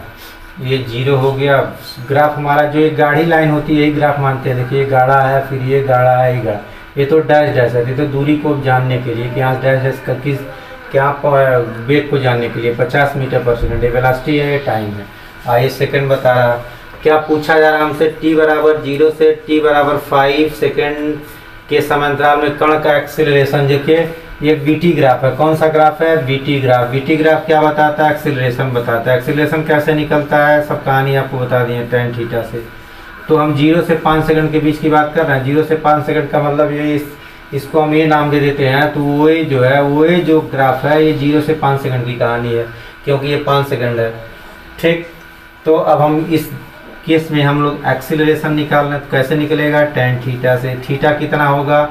ये 0 हो गया। ग्राफ हमारा जो एक गाढ़ी लाइन होती है यही ग्राफ मानते हैं। देखिए ये गाढ़ा है, फिर ये गाढ़ा है, ये गाढ़ा। ये तो डैश है। ये तो दूरी को जानने के लिए कि यहाँ डैश का किस क्या वेग को जानने के लिए 50 मीटर पर सेकंड। ये वेलोसिटी है, ये टाइम है। आइए सेकंड बता रहा। क्या पूछा जा रहा है हमसे? t बराबर 0 से t बराबर 5 सेकंड के समांतराल में कण का एक्सीलरेशन। देखिए ये VT ग्राफ है। कौन सा ग्राफ है? VT graph. VT ग्राफ क्या बताता है? एक्सीलरेशन बताता है। एक्सीलरेशन कैसे निकलता है? सब कहानी आपको बता दी है tan थीटा से। तो हम 0 से 5 सेकंड के बीच की बात कर रहे हैं। 0 से 5 सेकंड का मतलब ये इसको हम ये नाम दे देते हैं। तो वो जो है वो जो ग्राफ है ये 0 से 5 सेकंड की कहानी है, क्योंकि ये 5 सेकंड है। ठीक, तो अब हम इस केस में हम लोग एक्सीलरेशन निकालना, तो कैसे निकलेगा? tan थीटा से। थीटा कितना होगा?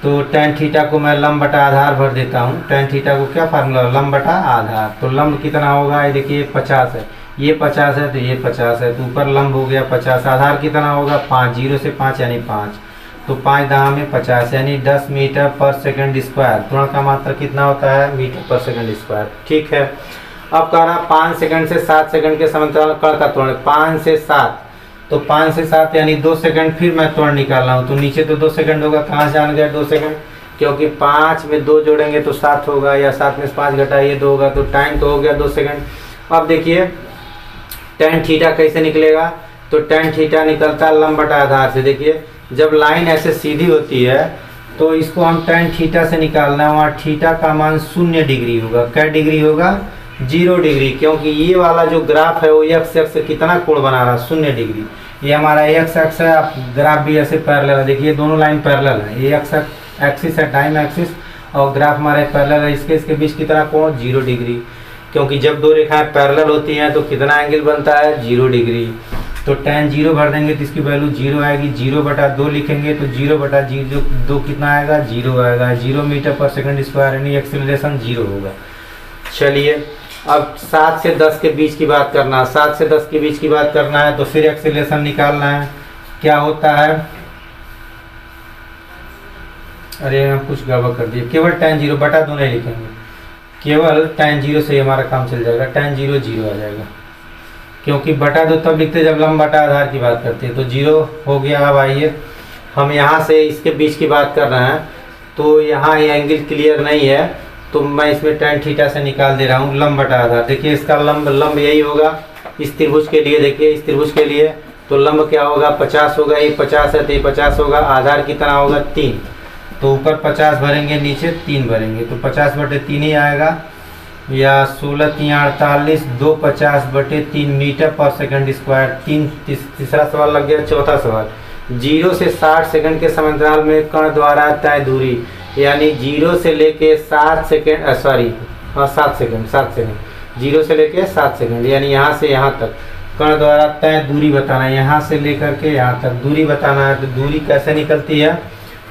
तो tan थीटा को मैं लंब बटा आधार भर देता हूँ। tan थीटा को क्या फार्मूला? लंब बटा आधार। तो लंब कितना होगा? ये देखिए 50 है, ये 50 है, तो ये 50 है। तो ऊपर लंब हो गया 50। आधार कितना होगा? 5। 0 से 5 यानी 5। तो 5 दाम में 50 यानी 10 मीटर पर सेकंड स्क्वायर। त्वरण का मात्रा कितना होता है? मीटर पर सेकंड स्क्वायर। ठीक है। अब कह रहा 5 सेकंड से 7 सेकंड के समांतराल कण का त्वरण। 5 से 7, तो 5 से 7 यानी 2 सेकंड। फिर मैं त्वरण निकाल रहा हूँ, तो नीचे तो 2 सेकंड होगा। कहाँ से जान गया 2 सेकंड? क्योंकि 5 में 2 जोड़ेंगे तो 7 होगा, या 7 में 5 घटाइए 2 होगा। तो टाइम तो हो गया 2 सेकंड। अब देखिए tan थीटा कैसे निकलेगा? तो tan थीटा निकलता है लंब बटा आधार से। देखिए जब लाइन ऐसे सीधी होती है तो इसको हम tan थीटा से निकालना है, वहाँ थीटा का मान 0 डिग्री होगा। क्या डिग्री होगा? 0 डिग्री, क्योंकि ये वाला जो ग्राफ है वो एक्स एक्स से कितना कोण बना रहा है? 0 डिग्री। ये हमारा एक्स एक्स है, आप ग्राफ भी ऐसे पैरेलल है, देखिए दोनों लाइन पैरेलल है, ये एक्स एक्सिस है टाइम एक्सिस और ग्राफ हमारे पैरेलल है, इसके बीच कितना कोण? 0 डिग्री। क्योंकि जब दो रेखाएं पैरेलल होती हैं तो कितना एंगल बनता है? 0 डिग्री। तो tan 0 भर देंगे तो इसकी वैल्यू 0 आएगी, 0/2 लिखेंगे तो 0/2 कितना आएगा? 0 आएगा। 0 मीटर पर सेकंड स्क्वायर, यानी एक्सीलरेशन 0 होगा। चलिए अब 7 से 10 के बीच की बात करना है, 7 से 10 के बीच की बात करना है तो फिर एक्सीलरेशन निकालना है। क्या होता है? अरे हम कुछ गड़बड़ कर दिए, केवल tan 0/2 नहीं लिखेंगे, केवल tan 0 से हमारा काम चल जाएगा। tan 0 0 आ जाएगा, क्योंकि /2 तब लिखते जब लंब बटा आधार की बात करते हैं। तो 0 हो गया। अब आइए हम यहाँ से इसके बीच की बात कर रहे हैं, तो यहाँ ये एंगल क्लियर नहीं है तो मैं इसमें tan थीटा से निकाल दे रहा हूँ लंब बटा आधार। देखिए इसका लंब यही होगा इस त्रिभुज के लिए। देखिए इस त्रिभुज के लिए तो लंब क्या होगा? 50 होगा। ये 50 है तो ये 50 होगा। आधार कितना होगा? 3। तो ऊपर 50 भरेंगे, नीचे 3 भरेंगे, तो 50/3 ही आएगा, या 16 3 48, 2 50/3 मीटर पर सेकंड स्क्वायर। तीसरा सवाल लग गया। चौथा सवाल, 0 से 60 सेकंड के समांतराल में कण द्वारा तय दूरी, यानी 0 से लेके 7 सेकंड 7 सेकंड 0 से लेके 7 सेकंड, यानी यहाँ से यहाँ तक कण द्वारा तय दूरी बताना है। यहाँ से लेकर के यहाँ तक दूरी बताना है। तो दूरी कैसे निकलती है?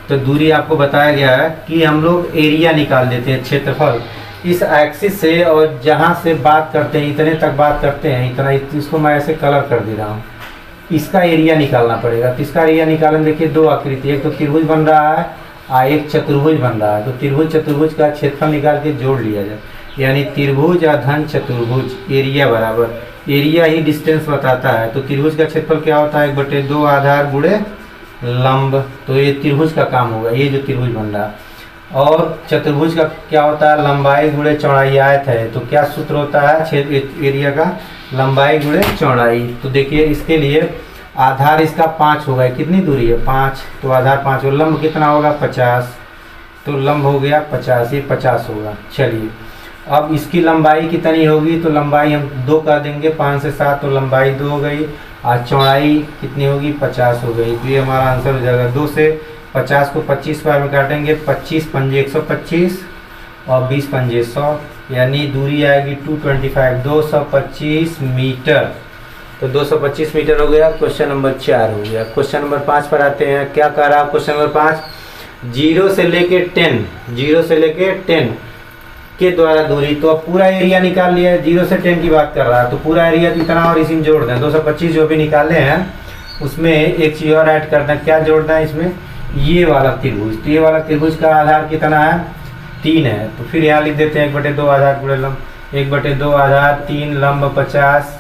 तो दूरी आपको बताया गया है कि हम लोग एरिया निकाल देते हैं, क्षेत्रफल इस एक्सिस से, और जहाँ से बात करते हैं इतने तक बात करते हैं, इतना, इसको मैं ऐसे कलर कर दे रहा हूँ। इसका एरिया निकालना पड़ेगा। तो इसका एरिया निकालने, देखिए दो आकृति, एक तो त्रिभुज बन रहा है और एक चतुर्भुज बन रहा है। तो त्रिभुज चतुर्भुज का क्षेत्रफल निकाल के जोड़ लिया जाए, यानी त्रिभुज धन चतुर्भुज एरिया बराबर, एरिया ही डिस्टेंस बताता है। तो त्रिभुज का क्षेत्रफल क्या होता है? 1/2 आधार गुणे लंब। तो ये त्रिभुज का काम होगा, ये जो त्रिभुज बन रहा है। और चतुर्भुज का क्या होता है? लंबाई गुणे चौड़ाई। आयत है तो क्या सूत्र होता है क्षेत्र एरिया का? लंबाई गुणे चौड़ाई। तो देखिए इसके लिए आधार इसका 5 होगा। कितनी दूरी है? 5। तो आधार 5 और लंब कितना होगा? 50। तो लंब हो गया 50, ये 50 होगा। चलिए अब इसकी लंबाई कितनी होगी? तो लंबाई हम 2 कर देंगे, 5 से 7 तो लंबाई 2 हो गई, और चौड़ाई कितनी होगी? 50 हो गई। तो ये हमारा आंसर हो जाएगा। 2 से 50 को 25 बार में काटेंगे, 25 पंजे 125 और 20 पंजे 100, यानी दूरी आएगी 225, 225 मीटर। तो 225 मीटर हो गया। क्वेश्चन नंबर 4 हो गया। क्वेश्चन नंबर 5 पर आते हैं। क्या कह रहा है क्वेश्चन नंबर 5? 0 से लेके 10 के द्वारा दूरी। तो अब पूरा एरिया निकाल लिया है, 0 से 10 की बात कर रहा है, तो पूरा एरिया तो इतना और इसी में जोड़ दें। 225 जो भी निकाले हैं उसमें एक चीज़ और ऐड करना। क्या जोड़ना है इसमें? ये वाला त्रिभुज। तो ये वाला त्रिभुज का आधार कितना है? 3 है। तो फिर यहाँ लिख देते हैं 1/2 आधार गुणे लंब, 1/2 आधार 3 लंब 50।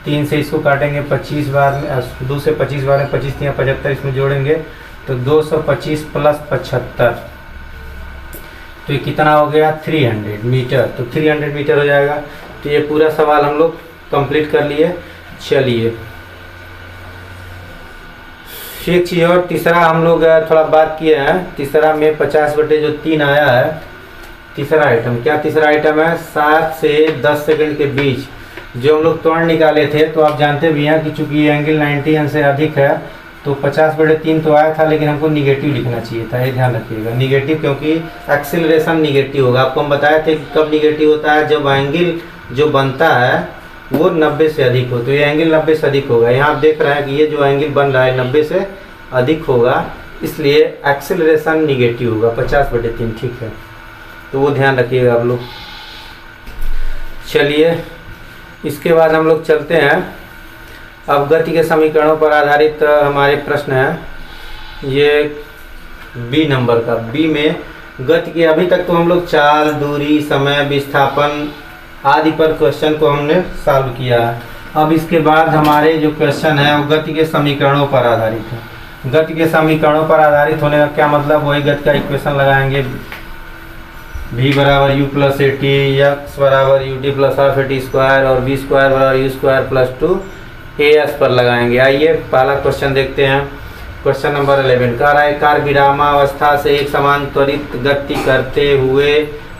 3 से इसको काटेंगे 25 बार में, 2 से 25 बार में, 25 3 75, इसमें जोड़ेंगे तो 225 प्लस 75, तो ये कितना हो गया? 300 मीटर। तो 300 मीटर हो जाएगा। तो ये पूरा सवाल हम लोग कंप्लीट कर लिए। चलिए एक चीज़ और, तीसरा हम लोग थोड़ा बात किए हैं। तीसरा में 50/3 आया है। तीसरा आइटम क्या? तीसरा आइटम है 7 से 10 सेकंड के बीच जो हम लोग त्वरण निकाले थे। तो आप जानते भी हैं कि चूंकि ये एंगल 90 से अधिक है तो 50/3 तो आया था, लेकिन हमको निगेटिव लिखना चाहिए था। ये ध्यान रखिएगा, निगेटिव, क्योंकि एक्सीलरेशन निगेटिव होगा। आपको हम बताए थे कि कब निगेटिव होता है? जब एंगल जो बनता है वो 90 से अधिक हो। तो ये एंगल 90 से अधिक होगा। यहाँ आप देख रहे हैं कि ये जो एंगल बन रहा है 90 से अधिक होगा, इसलिए एक्सीलरेशन निगेटिव होगा 50/3। ठीक है, तो वो ध्यान रखिएगा आप लोग। चलिए इसके बाद हम लोग चलते हैं। अब गति के समीकरणों पर आधारित हमारे प्रश्न हैं। ये बी नंबर का, बी में गति के, अभी तक तो हम लोग चाल, दूरी, समय, विस्थापन आदि पर क्वेश्चन को हमने सॉल्व किया है। अब इसके बाद हमारे जो क्वेश्चन है वो गति के समीकरणों पर आधारित है। गति के समीकरणों पर आधारित होने का क्या मतलब? वही गति का इक्वेशन लगाएंगे, v बराबर u plus A T, x बराबर U T plus half A T square और v स्क्वायर बराबर u स्क्वायर प्लस 2 as पर लगाएंगे। आइए पहला क्वेश्चन देखते हैं। क्वेश्चन नंबर 11 कह रहा है कार विरामावस्था से एक समान त्वरित गति करते हुए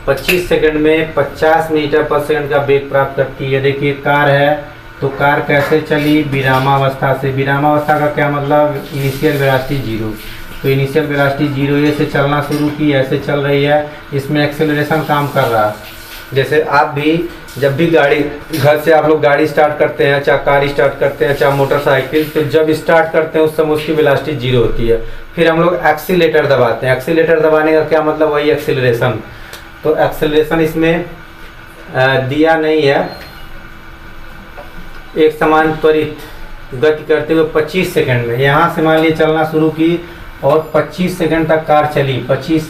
25 सेकंड में 50 मीटर पर सेकंड का वेग प्राप्त करती है। देखिए कार है तो कार कैसे चली, विरामावस्था से। विरामावस्था का क्या मतलब, इनिशियल वेलोसिटी जीरो। तो इनिशियल वेलोसिटी जीरो से चलना शुरू की, ऐसे चल रही है, इसमें एक्सेलरेशन काम कर रहा है। जैसे आप भी जब भी गाड़ी, घर से आप लोग गाड़ी स्टार्ट करते हैं, चाहे कार स्टार्ट करते हैं, चाहे मोटरसाइकिल, तो जब स्टार्ट करते हैं उस समय उसकी वेलोसिटी जीरो होती है। फिर हम लोग एक्सीलेटर दबाते हैं। एक्सीलेटर दबाने का क्या मतलब, वही एक्सेलरेशन। तो एक्सेलरेशन इसमें दिया नहीं है। एक समान त्वरित गति करते हुए 25 सेकंड में, यहाँ से मान लीजिए चलना शुरू की और 25 सेकंड तक कार चली। 25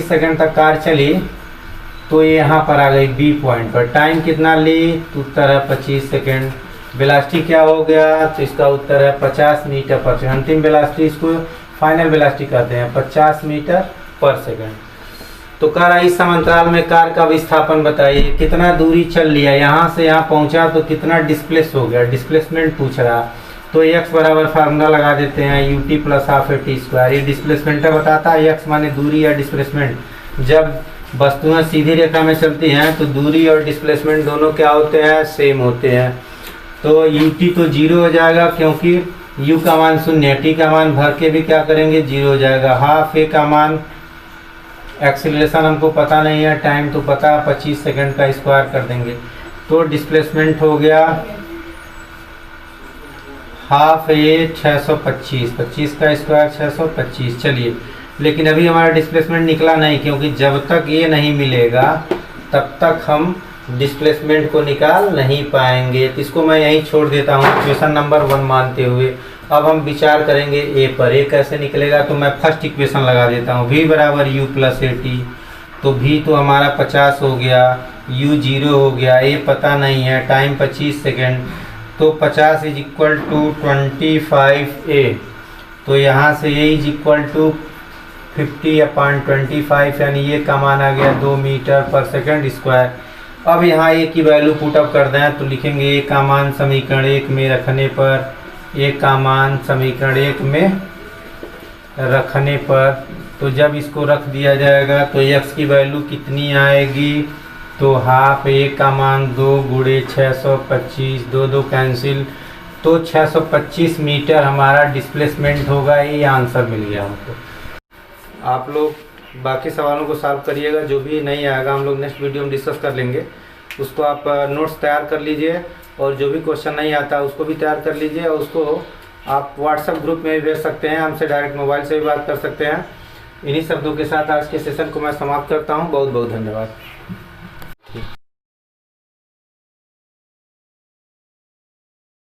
सेकंड तक कार चली तो ये यहाँ पर आ गई बी पॉइंट पर। टाइम कितना ली, तो उत्तर है 25 सेकंड। वेलोसिटी क्या हो गया, तो इसका उत्तर है 50 मीटर पर सेकंड। अंतिम वेलोसिटी, इसको फाइनल वेलोसिटी कहते हैं, 50 मीटर पर सेकंड। तो कह रहा है इस समांतराल में कार का विस्थापन बताइए। कितना दूरी चल लिया, यहाँ से यहाँ पहुँचा तो कितना डिस्प्लेस हो गया, डिस्प्लेसमेंट पूछ रहा। तो x बराबर फार्मूला लगा देते हैं ut plus half A T square. ये डिस्प्लेसमेंट बताता है, x माने दूरी या डिस्प्लेसमेंट। जब वस्तुएं सीधी रेखा में चलती हैं तो दूरी और डिस्प्लेसमेंट दोनों क्या होते हैं, सेम होते हैं। तो ut तो जीरो हो जाएगा क्योंकि u का मान शून्य है, t का मान भर के भी क्या करेंगे, जीरो हो जाएगा। हाफ a का मान, एक्सीलरेशन हमको पता नहीं है, टाइम तो पता, 25 सेकंड का स्क्वायर कर देंगे। तो डिस्प्लेसमेंट हो गया हाफ ए 625, 25 का स्क्वायर 625। चलिए, लेकिन अभी हमारा डिस्प्लेसमेंट निकला नहीं, क्योंकि जब तक ये नहीं मिलेगा तब तक हम डिस्प्लेसमेंट को निकाल नहीं पाएंगे। तो इसको मैं यहीं छोड़ देता हूँ इक्वेशन नंबर 1 मानते हुए। अब हम विचार करेंगे ए पर। ए कैसे निकलेगा, तो मैं फर्स्ट इक्वेशन लगा देता हूँ, v बराबर u प्लस ए टी। तो v तो हमारा 50 हो गया, u 0 हो गया, a पता नहीं है, टाइम 25 सेकेंड। तो 50 इज इक्वल टू 25a। तो यहाँ से a इज इक्वल टू 50/25, यानी ये का मान आ गया 2 मीटर पर सेकंड स्क्वायर। अब यहाँ a की वैल्यू पुटअप कर दें तो लिखेंगे a का मान समीकरण 1 में रखने पर, a का मान समीकरण 1 में रखने पर, तो जब इसको रख दिया जाएगा तो x की वैल्यू कितनी आएगी, तो हाफ a का मान 2 गुणे 625, 2 कैंसिल, तो 625 मीटर हमारा डिस्प्लेसमेंट होगा। ये आंसर मिल गया हमको। आप लोग बाकी सवालों को सॉल्व करिएगा, जो भी नहीं आएगा हम लोग नेक्स्ट वीडियो में डिस्कस कर लेंगे। उसको आप नोट्स तैयार कर लीजिए और जो भी क्वेश्चन नहीं आता उसको भी तैयार कर लीजिए और उसको आप व्हाट्सएप ग्रुप में भी भेज सकते हैं, हमसे डायरेक्ट मोबाइल से भी बात कर सकते हैं। इन्हीं शब्दों के साथ आज के सेशन को मैं समाप्त करता हूँ। बहुत बहुत धन्यवाद।